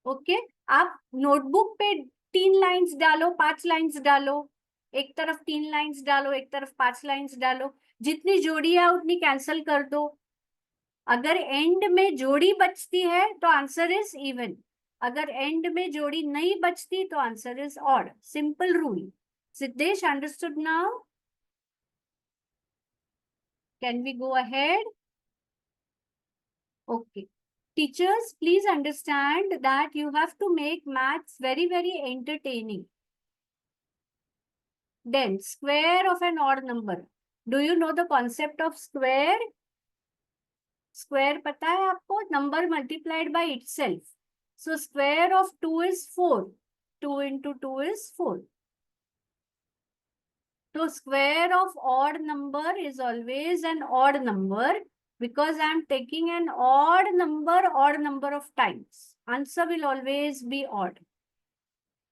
Okay. आप नोटबुक पे 3 लाइंस डालो, 5 लाइंस डालो, एक तरफ 3 लाइंस डालो, एक तरफ 5 लाइंस डालो. जितनी जोड़ी है उतनी कैंसिल कर दो। अगर एंड में जोड़ी बचती है तो आंसर इज इवन, अगर एंड में जोड़ी नहीं बचती तो answer is odd. Simple rule. Siddhesh, understood now? Can we go ahead? Okay. Teachers, please understand that you have to make maths very, very entertaining. Then, square of an odd number. Do you know the concept of square? Square पता है आपको? Number multiplied by itself. So, square of 2 is 4. 2 into 2 is 4. So, square of odd number is always an odd number because I am taking an odd number of times. Answer will always be odd.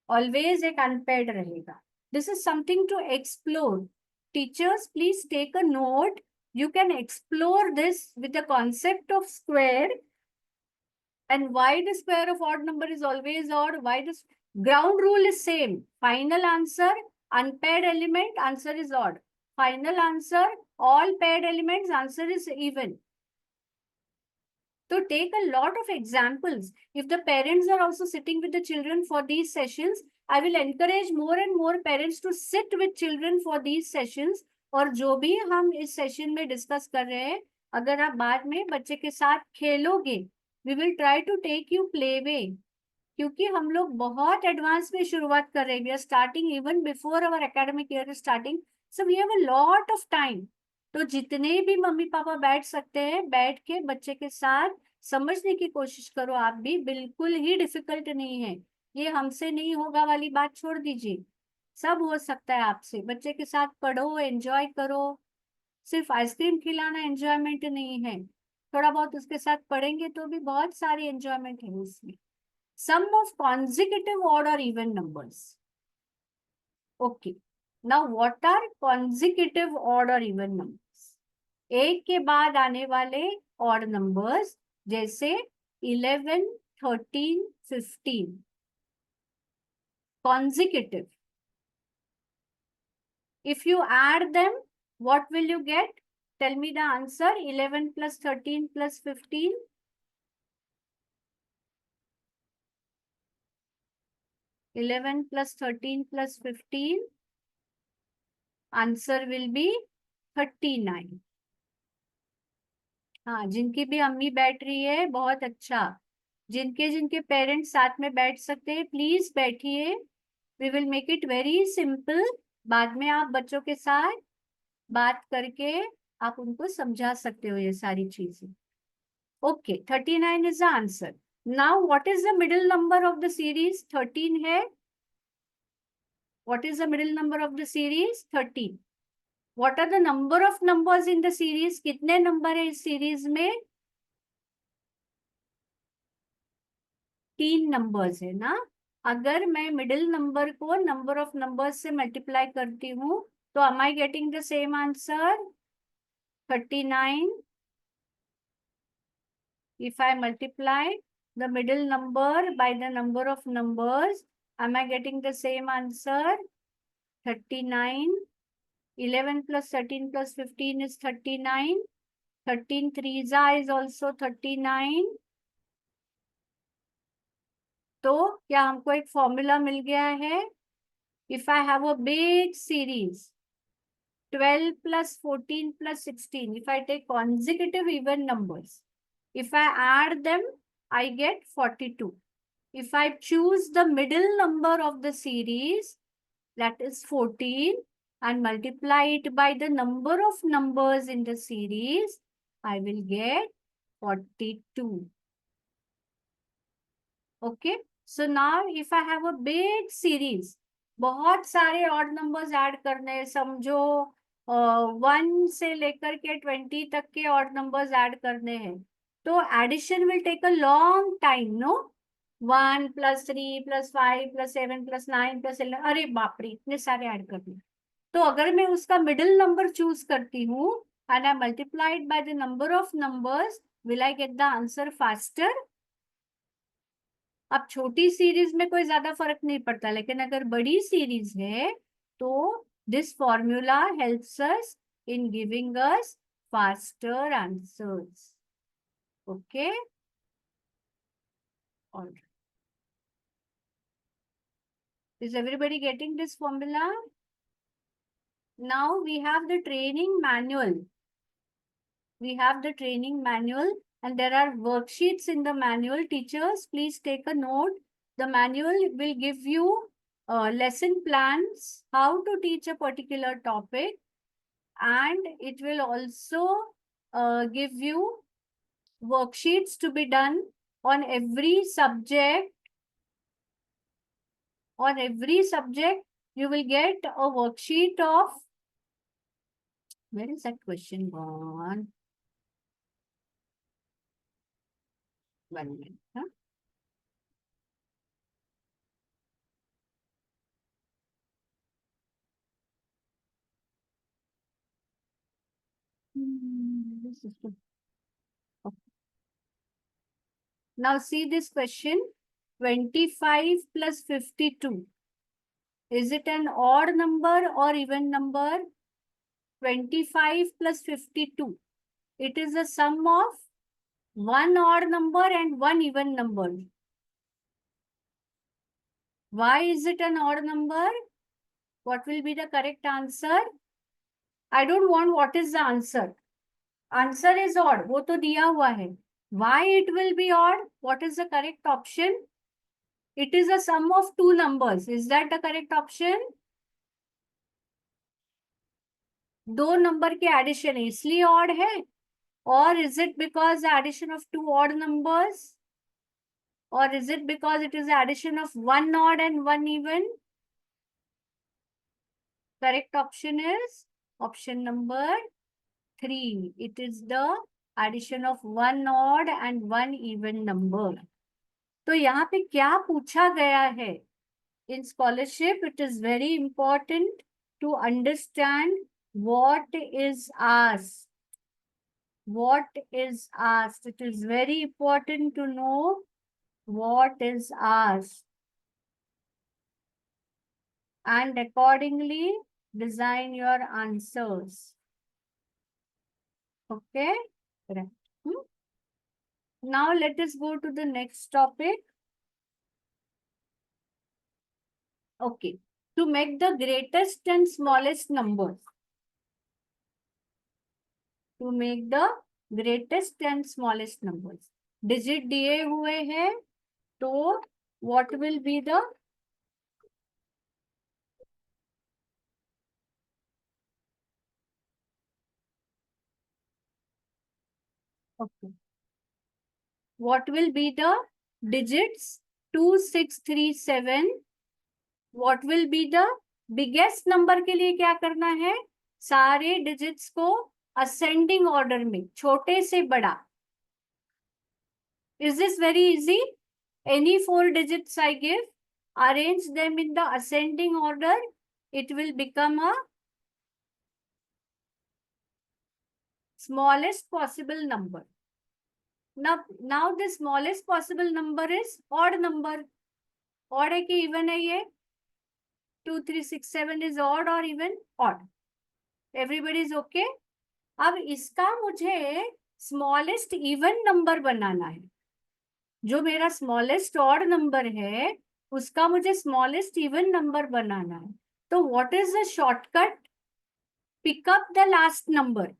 Always एक unpaired रहेगा. This is something to explore. Teachers, please take a note. You can explore this with the concept of square and why the square of odd number is always odd. Why this ground rule is same. Final answer, unpaired element, answer is odd. Final answer, all paired elements, answer is even. So take a lot of examples. If the parents are also sitting with the children for these sessions, I will encourage more and more parents to sit with children for these sessions. और जो भी हम इस session में discuss कर रहे हैं, अगर आप बाद में बच्चे के साथ खेलोगे, we will try to take you play way. क्योंकि हम लोग बहुत एडवांस में शुरुआत कर रहे हैं. We are starting even before our academic year is starting. So we have a lot of time. तो जितने भी मम्मी पापा बैठ सकते हैं, बैठ के बच्चे के साथ समझने की कोशिश करो. आप भी बिल्कुल ही डिफिकल्ट नहीं है. ये हमसे नहीं होगा वाली बात छोड़ दीजिए. सब हो सकता है आपसे. बच्चे के साथ पढ़ो, एंजॉय करो. सिर्फ आइसक्रीम खिलाना एंजॉयमेंट नहीं है. थोड़ा बहुत उसके साथ पढ़ेंगे तो भी बहुत सारी एंजॉयमेंट है उसमें. Sum of consecutive odd or even numbers. Okay. Now, what are consecutive odd or even numbers? एक के बाद आने वाले odd numbers जैसे 11, 13, 15. Consecutive. If you add them, what will you get? Tell me the answer. 11 plus 13 plus 15. 11 plus 13 plus 15. Answer will be 39. हाँ, जिनकी भी अम्मी बैठ रही है बहुत अच्छा. जिनके जिनके पेरेंट्स साथ में बैठ सकते हैं प्लीज बैठिए. We will make it very simple. बाद में आप बच्चों के साथ बात करके आप उनको समझा सकते हो ये सारी चीजें. Okay, 39 is the answer. Now what is the middle number of the series? 13 है. What is the middle number of the series? 13. What are the number of numbers in the series? कितने नंबर है इस series में? 3 numbers है ना. अगर मैं middle number को नंबर ऑफ नंबर्स से मल्टीप्लाई करती हूँ तो am I getting the same answer? 39. If I multiply the middle number by the number of numbers, am I getting the same answer? 39. 11 plus 13 plus 15 is 39. 13 threes is also 39. तो क्या हमको एक formula मिल गया है? If I have a big series, 12 plus 14 plus 16, if I take consecutive even numbers, if I add them, I get 42. If I choose the middle number of the series, that is 14, and multiply it by the number of numbers in the series, I will get 42. Okay. So now if I have a big series, बहुत सारे odd numbers add करने हैं. समझो 1 से लेकर के 20 तक के odd numbers ऐड करने हैं. तो addition will take a long time, no? 1 plus 3 plus 5 plus 7 plus 9 plus 11. अरे बाप रे, इतने सारे ऐड करने. तो अगर मैं उसका मिडिल नंबर चूज करती हूँ and I multiplied by the number of numbers, will I get the answer faster? अब छोटी सीरीज में कोई ज्यादा फर्क नहीं पड़ता, लेकिन अगर बड़ी सीरीज है तो this formula helps us in giving us faster answers. Okay? All right. Is everybody getting this formula? Now we have the training manual. We have the training manual and there are worksheets in the manual. Teachers, please take a note. The manual will give you lesson plans, how to teach a particular topic, and it will also give you worksheets to be done on every subject. On every subject, you will get a worksheet of, where is that question gone? 1 minute. Huh? This is the- okay. Now see this question, 25 plus 52. Is it an odd number or even number? 25 plus 52. It is a sum of one odd number and one even number. Why is it an odd number? What will be the correct answer? I don't want what is the answer. Answer is odd. वो तो दिया हुआ है. Why it will be odd? What is the correct option? It is a sum of two numbers. Is that the correct option? दो number के addition है इसलिए odd है, or is it because the addition of two odd numbers, or is it because it is the addition of one odd and one even? Correct option is option number 3. It is the addition of one odd and one even number. तो यहाँ पे क्या पूछा गया है? In scholarship, it is very important to understand what is asked. What is asked. It is very important to know what is asked. And accordingly, design your answers. Okay? Right. Now let us go to the next topic. Okay. To make the greatest and smallest numbers. To make the greatest and smallest numbers. Digit दिए हुए हैं, तो what will be the okay. What will be the digits 2, 6, 3, 7? What will be the biggest number के लिए क्या करना है? सारे digits को ascending order में, छोटे से बड़ा. Is this very easy? Any 4 digits I give, arrange them in the ascending order, it will become a smallest possible number. Now the smallest possible number is odd number. Odd है कि even है ये? 2, 3, 6, 7 is odd or even? Odd. Everybody is okay? अब इसका मुझे smallest even number बनाना है. जो मेरा स्मॉलेस्ट ऑड नंबर है उसका मुझे स्मॉलेस्ट इवन नंबर बनाना है. तो what is the shortcut? Pick up the last number,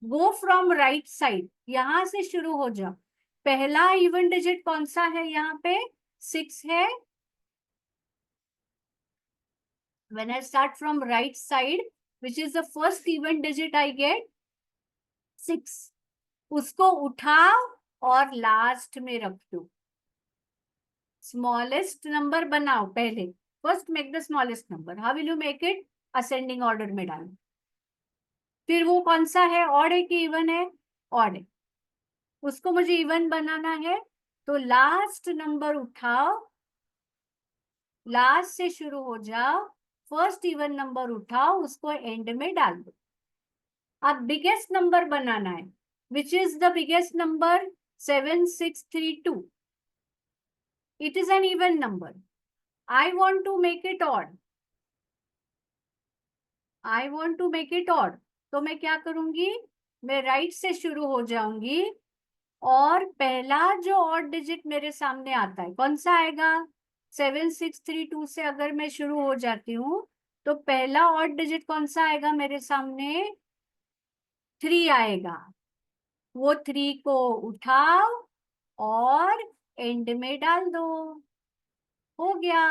go from right side, यहां से शुरू हो जाओ. पहला इवन डिजिट कौन सा है? यहाँ पे 6 है. When I start from right side, which is the first even digit I get, 6. उसको उठाओ और लास्ट में रख दो. स्मॉलेस्ट नंबर बनाओ पहले. First make the smallest number. How will you make it? Ascending order में डालो. फिर वो कौन सा है? ऑड है कि इवन है? ऑड है. उसको मुझे इवन बनाना है, तो लास्ट नंबर उठाओ, लास्ट से शुरू हो जाओ, फर्स्ट इवन नंबर उठाओ, उसको एंड में डाल दो. अब बिगेस्ट नंबर बनाना है. Which is the biggest number? 7632. It is an even number. I want to make it odd. I want to make it odd, तो मैं क्या करूंगी, मैं राइट से शुरू हो जाऊंगी और पहला जो ऑड डिजिट मेरे सामने आता है कौन सा आएगा, 7632 से अगर मैं शुरू हो जाती हूँ तो पहला ऑड डिजिट कौन सा आएगा मेरे सामने, 3 आएगा। वो 3 को उठाओ और एंड में डाल दो, हो गया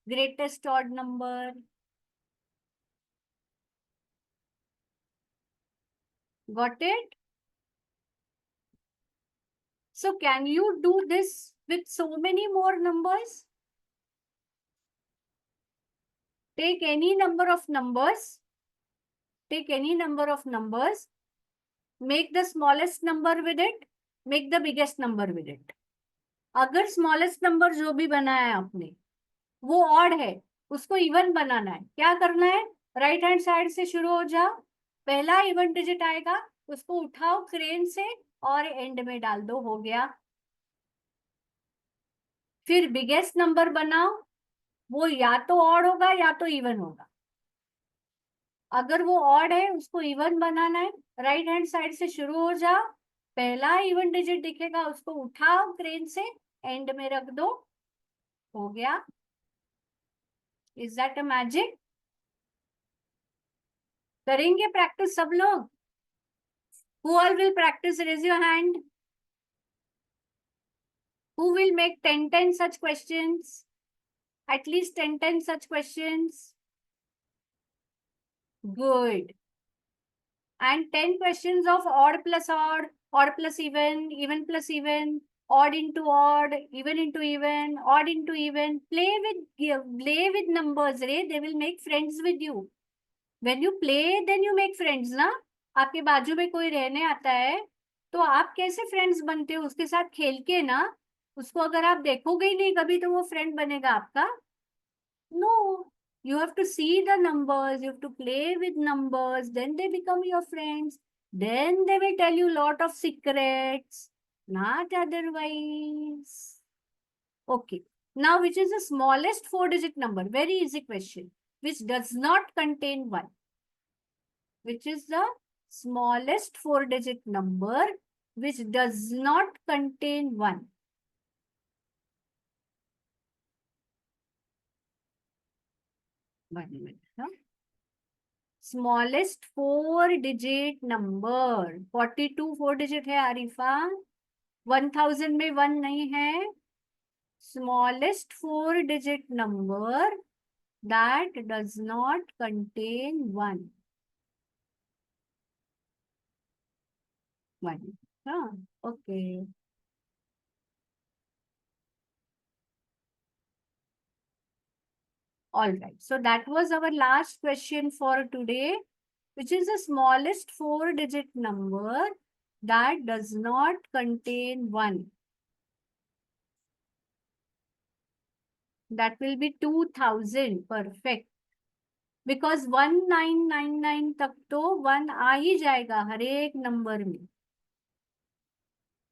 greatest odd number. Got it? So can you do this with so many more numbers? Take any number of numbers, take any number of numbers, make the smallest number with it, make the biggest number with it. अगर smallest number जो भी बनाया है आपने वो odd है, उसको even बनाना है, क्या करना है, राइट हैंड साइड से शुरू हो जाओ, पहला इवन डिजिट आएगा उसको उठाओ क्रेन से और एंड में डाल दो, हो गया। फिर बिगेस्ट नंबर बनाओ, वो या तो ऑड होगा या तो इवन होगा। अगर वो ऑड है उसको इवन बनाना है, राइट हैंड साइड से शुरू हो जाओ, पहला इवन डिजिट दिखेगा उसको उठाओ क्रेन से एंड में रख दो, हो गया। Is that a magic? करेंगे प्रैक्टिस सब लोग? Who all will practice, raise your hand. Who will make 10 such questions? At least 10 such questions. Good. And 10 questions of odd plus even plus even, odd into odd, even into even, odd into even. Play with numbers, Ray. They will make friends with you. When you play, then you make friends, ना? आपके बाजू में कोई रहने आता है तो आप कैसे फ्रेंड्स बनते हो, उसके साथ खेल के ना। उसको अगर आप देखोगे ही नहीं कभी तो वो फ्रेंड बनेगा आपका? No, you have to see the numbers, you have to play with numbers, then they become your friends. Then they will tell you lot of secrets, not otherwise. Okay, now which is the smallest 4-digit number? Very easy question. Which does not contain 1. Which is the smallest 4-digit number which does not contain 1? One minute. Huh? Smallest 4-digit number, 42 4-digit है आरिफा, 1000 में 1 नहीं है। Smallest 4-digit number that does not contain 1। हाँ, okay. All right, so that was our last question for today, which is the smallest 4-digit number that does not contain 1. That will be 2000. Perfect. Because 1999 तक तो 1 आ ही जाएगा हर एक number में।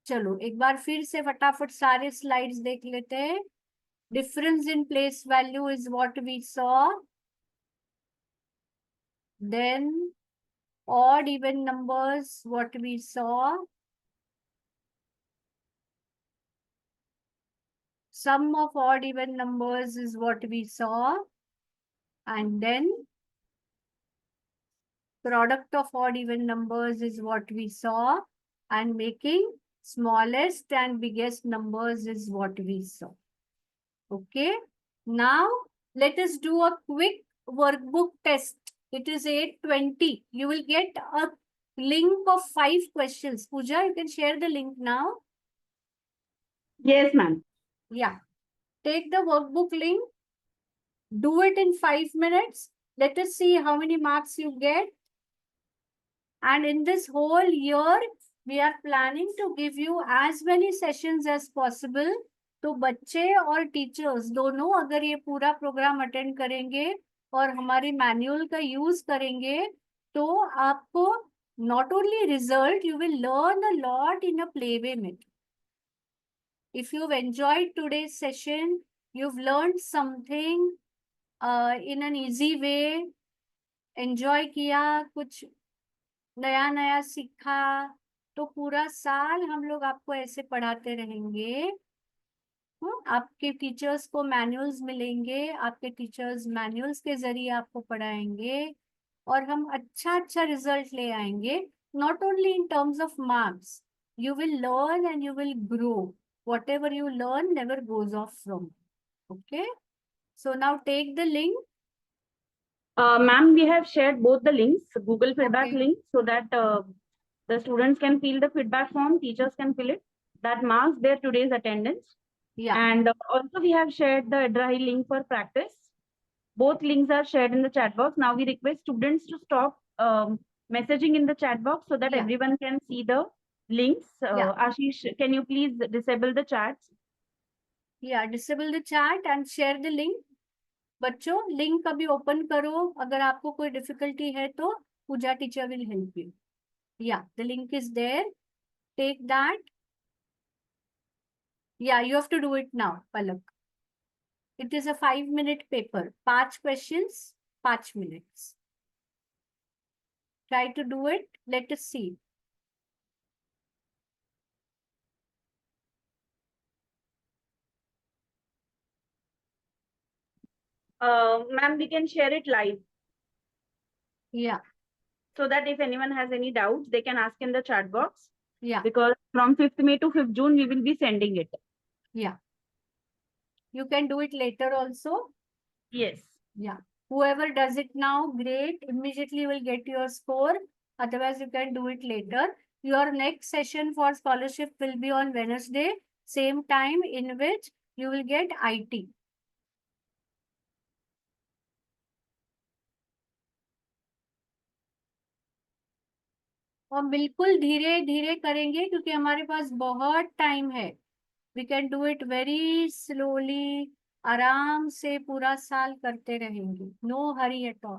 चलो एक बार फिर से फटाफट सारे स्लाइड्स देख लेते हैं। Difference in place value is what we saw, then odd even numbers what we saw, sum of odd even numbers is what we saw, and then product of odd even numbers is what we saw, and making smallest and biggest numbers is what we saw. Okay, now let us do a quick workbook test. It is 8:20. You will get a link of 5 questions. Pooja, you can share the link now. Yes, ma'am. Yeah, take the workbook link, do it in 5 minutes. Let us see how many marks you get. And in this whole year, we are planning to give you as many sessions as possible. तो बच्चे और teachers दोनों अगर ये पूरा programme attend करेंगे और हमारी मैनुअल का यूज करेंगे तो आपको not only result, you will learn a lot in a play way method. If you've enjoyed today's session, you've learned something in an easy way, enjoy किया, कुछ नया नया सीखा, तो पूरा साल हम लोग आपको ऐसे पढ़ाते रहेंगे। आपके टीचर्स को मैनुअल्स मिलेंगे, आपके टीचर्स मैनुअल्स के जरिए आपको पढ़ाएंगे, और हम अच्छा अच्छा रिजल्ट ले आएंगे। Not only in terms of marks, you will learn and you will grow. Whatever you learn never goes off from. Okay, so now take the link. Ma'am, we have shared both the links, Google feedback Okay. link, so that the students can fill the feedback form, teachers can fill it. That marks their today's attendance. Yeah. And also we have shared the Adrahi link for practice. Both links are shared in the chat box. Now we request students to stop messaging in the chat box so that Yeah. everyone can see the links. Yeah. Ashish, can you please disable the chats? Yeah, disable the chat and share the link. बच्चों, link अभी open करो, अगर आपको कोई difficulty है तो Pooja teacher will help you. Yeah the link is there, take that. Yeah you have to do it now Palak. इट इज अ 5-minute paper, 5 questions, 5 minutes। Try to do it, let us see. Ma'am, we can share it live या so that if anyone has any doubts, they can ask in the chat box. या Because from 5th May to 5th June, we will be sending it. या you can do it later also. Yes. Yeah, whoever does it now, great, immediately will get your score. Otherwise, you can do it later. Your next session for scholarship will be on Wednesday, same time, in which you will get IT. और बिल्कुल धीरे धीरे करेंगे क्योंकि हमारे पास बहुत time है। We can do it very slowly, आराम से पूरा साल करते रहेंगे, no hurry at all.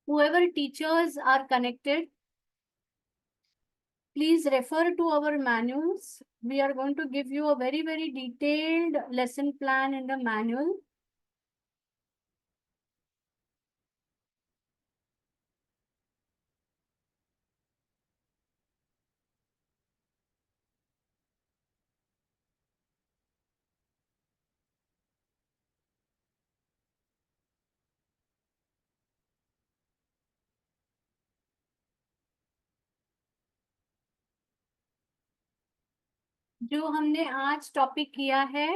Whoever teachers are connected, please refer to our manuals. We are going to give you a very, very detailed lesson plan in the manual. जो हमने आज topic किया है,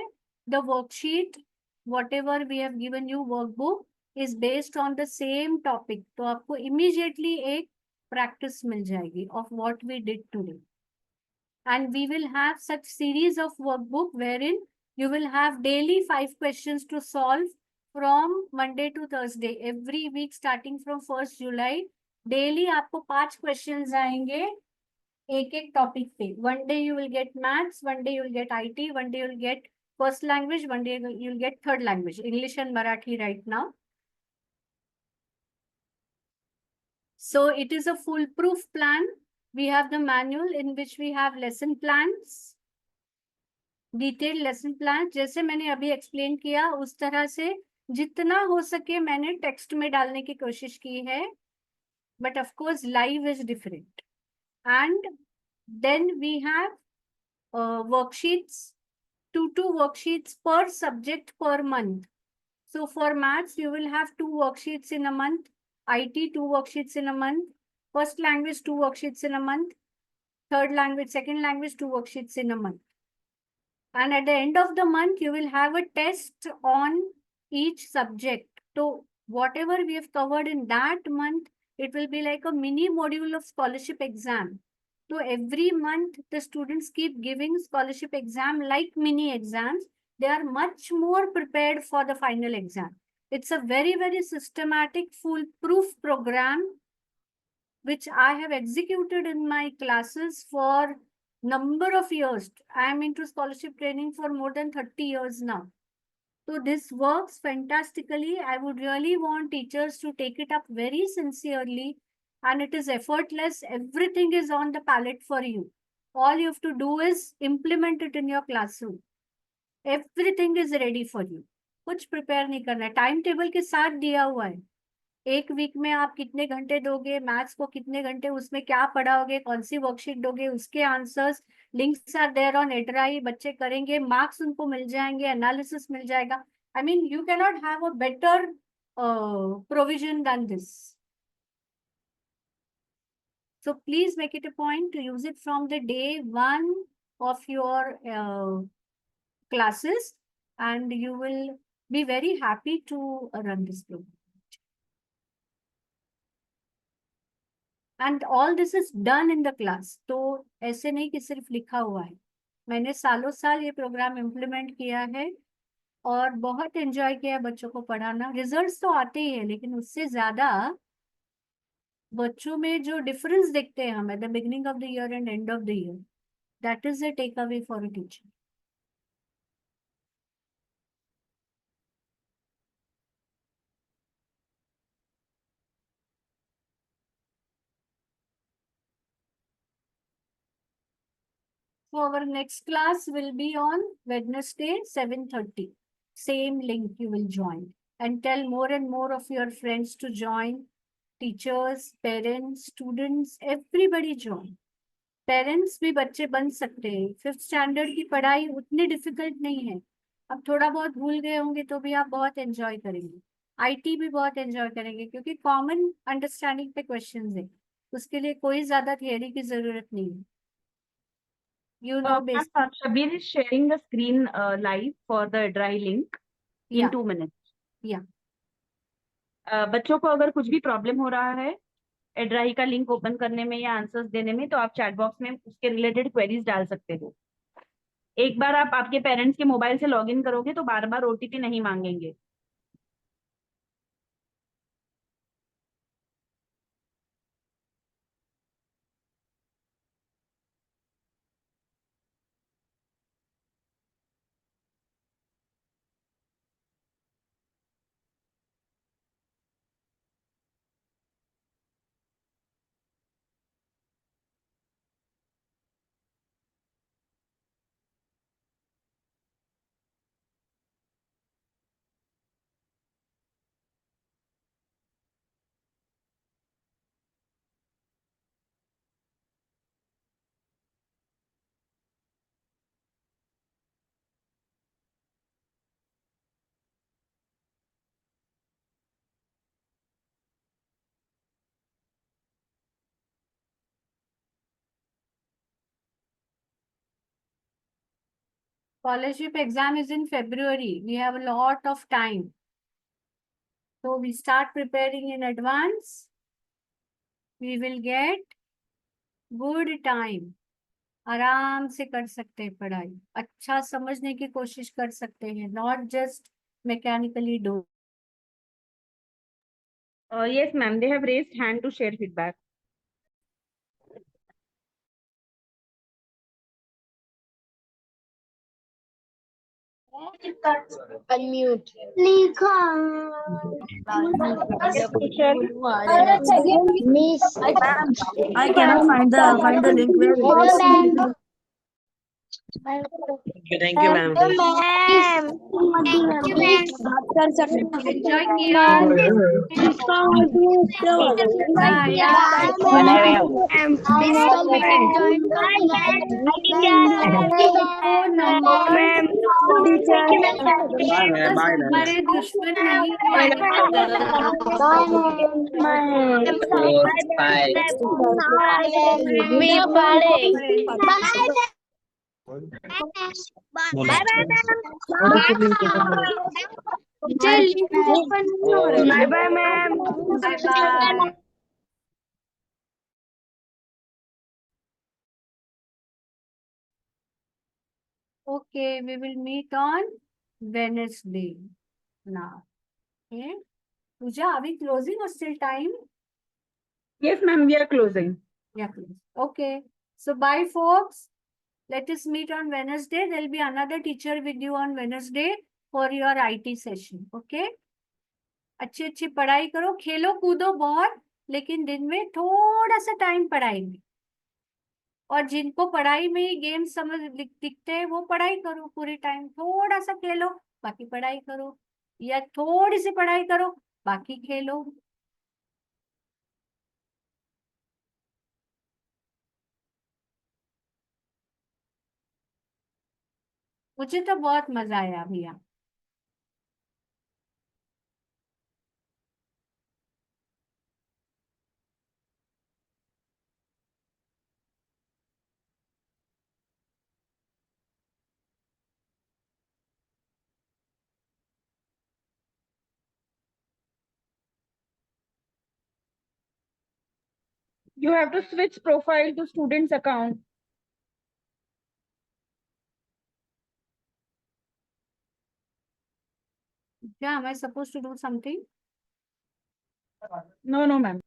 the worksheet, whatever we have given you workbook is based on the same topic. तो आपको immediately एक practice मिल जाएगी of what we did today. And we will have such series of workbook wherein you will have daily 5 questions to solve from Monday to Thursday. Every week starting from 1st July, daily आपको 5 questions आएंगे एक एक topic पे। One day you will get maths, one day you will get IT, one day you will get first language, one day you will get third language, English and Marathi right now. So it is a foolproof plan. We have the manual in which we have lesson plans, detailed lesson plan. जैसे मैंने अभी explain किया उस तरह से जितना हो सके मैंने टेक्स्ट में डालने की कोशिश की है, but of course live is different. And then we have worksheets, 2 worksheets per subject per month. So for maths, you will have 2 worksheets in a month, IT 2 worksheets in a month, first language 2 worksheets in a month, third language, second language 2 worksheets in a month. And at the end of the month, you will have a test on each subject. So whatever we have covered in that month, it will be like a mini module of scholarship exam. So every month, the students keep giving scholarship exam like mini exams. They are much more prepared for the final exam. It's a very, very systematic, foolproof program which I have executed in my classes for number of years. I am into scholarship training for more than 30 years now. So this works fantastically. I would really want teachers to take it up very sincerely, and it is effortless. Everything is on the palette for you. All you have to do is implement it in your classroom. Everything is ready for you. कुछ prepare नहीं करना है, time table के साथ दिया हुआ है। एक वीक में आप कितने घंटे दोगे, मैथ्स को कितने घंटे, उसमें क्या पढ़ाओगे, कौन सी वर्कशीट दोगे, उसके answers, links are there on एड्राई, बच्चे करेंगे, मार्क्स उनको मिल जाएंगे, एनालिसिस मिल जाएगा। I mean you cannot have a better provision than this. So please make it a point to use it from the day one of your classes, and you will be very happy to run this program. And all this is done in the class. तो ऐसे नहीं कि सिर्फ लिखा हुआ है, मैंने सालों साल ये प्रोग्राम इम्प्लीमेंट किया है और बहुत एंजॉय किया है बच्चों को पढ़ाना. रिजल्ट्स तो आते ही है, लेकिन उससे ज्यादा बच्चों में जो डिफरेंस देखते हैं हम at the beginning of the year and end of the year, that is the take away for a teacher. So our next class will be on Wednesday, 7:30. Same link you will join. And tell more and more of your friends to join. Teachers, parents, students, everybody join. Parents भी बच्चे बन सकते हैं. 5th standard की पढ़ाई उतनी difficult नहीं है. अब थोड़ा बहुत भूल गए होंगे तो भी आप बहुत एंजॉय करेंगे. आईटी भी बहुत एंजॉय करेंगे क्योंकि कॉमन अंडरस्टैंडिंग पे क्वेश्चंस है. उसके लिए कोई ज्यादा थियरी की जरूरत नहीं है. You know basic. Shabir is sharing the screen live for the dry link in Yeah. 2 minutes. Yeah. बच्चों को अगर कुछ भी प्रॉब्लम हो रहा है एड्राई का लिंक ओपन करने में या आंसर्स देने में, तो आप चैट बॉक्स में उसके रिलेटेड क्वेरीज डाल सकते हो. एक बार आप आपके पेरेंट्स के मोबाइल से लॉगिन करोगे तो बार बार ओटीपी नहीं मांगेंगे. Scholarship exam is in February. We have a lot of time. So we start preparing in advance. We will get good time. आराम से कर सकते हैं पढ़ाई, अच्छा समझने की कोशिश कर सकते हैं, not just mechanically do. Yes, ma'am. They have raised hand to share feedback. Unmute. लिखा Miss. I cannot find the link where it is. Hello, Thank you, ma'am. ma'am. बात कर सकते एंजॉय किया. हमारे दुश्मन नहीं है. Bye bye ma'am. Bye bye. Okay, we will meet on Wednesday now. Okay. Pooja, are we closing or still time? Yes, ma'am. We are closing. Yeah, please. Okay. So bye, folks. Let us meet on Wednesday. There will be another teacher with you on Wednesday for your IT session. Okay. अच्छी अच्छी पढ़ाई करो, खेलो कूदो बहुत, लेकिन दिन में थोड़ा सा टाइम पढ़ाई में. और जिनको पढ़ाई में ही गेम समझ दिखते हैं वो पढ़ाई करो पूरे टाइम, थोड़ा सा खेलो बाकी पढ़ाई करो. या थोड़ी सी पढ़ाई करो, बाकी खेलो। मुझे तो बहुत मजा आया भैया। You have to switch profile to student's account. क्या am I supposed to do something? No, no, ma'am.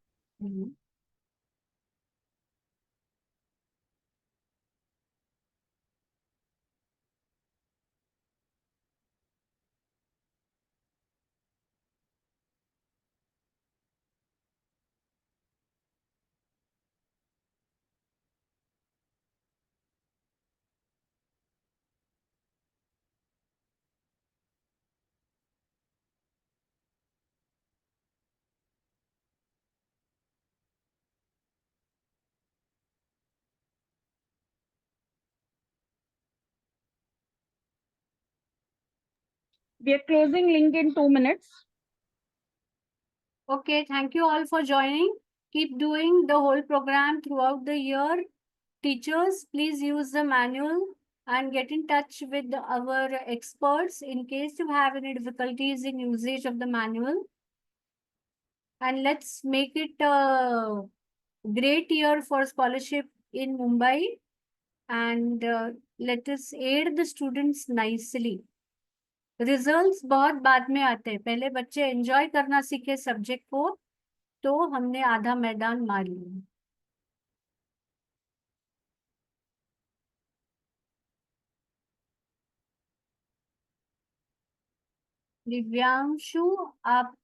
We are closing link in 2 minutes. Okay, thank you all for joining. Keep doing the whole program throughout the year. Teachers, please use the manual and get in touch with our experts in case you have any difficulties in usage of the manual. And let's make it a great year for scholarship in Mumbai. And let us aid the students nicely. Results बहुत बाद में आते हैं, पहले बच्चे enjoy करना सीखे subject को, तो हमने आधा मैदान मार लिया। दिव्यांशु, आप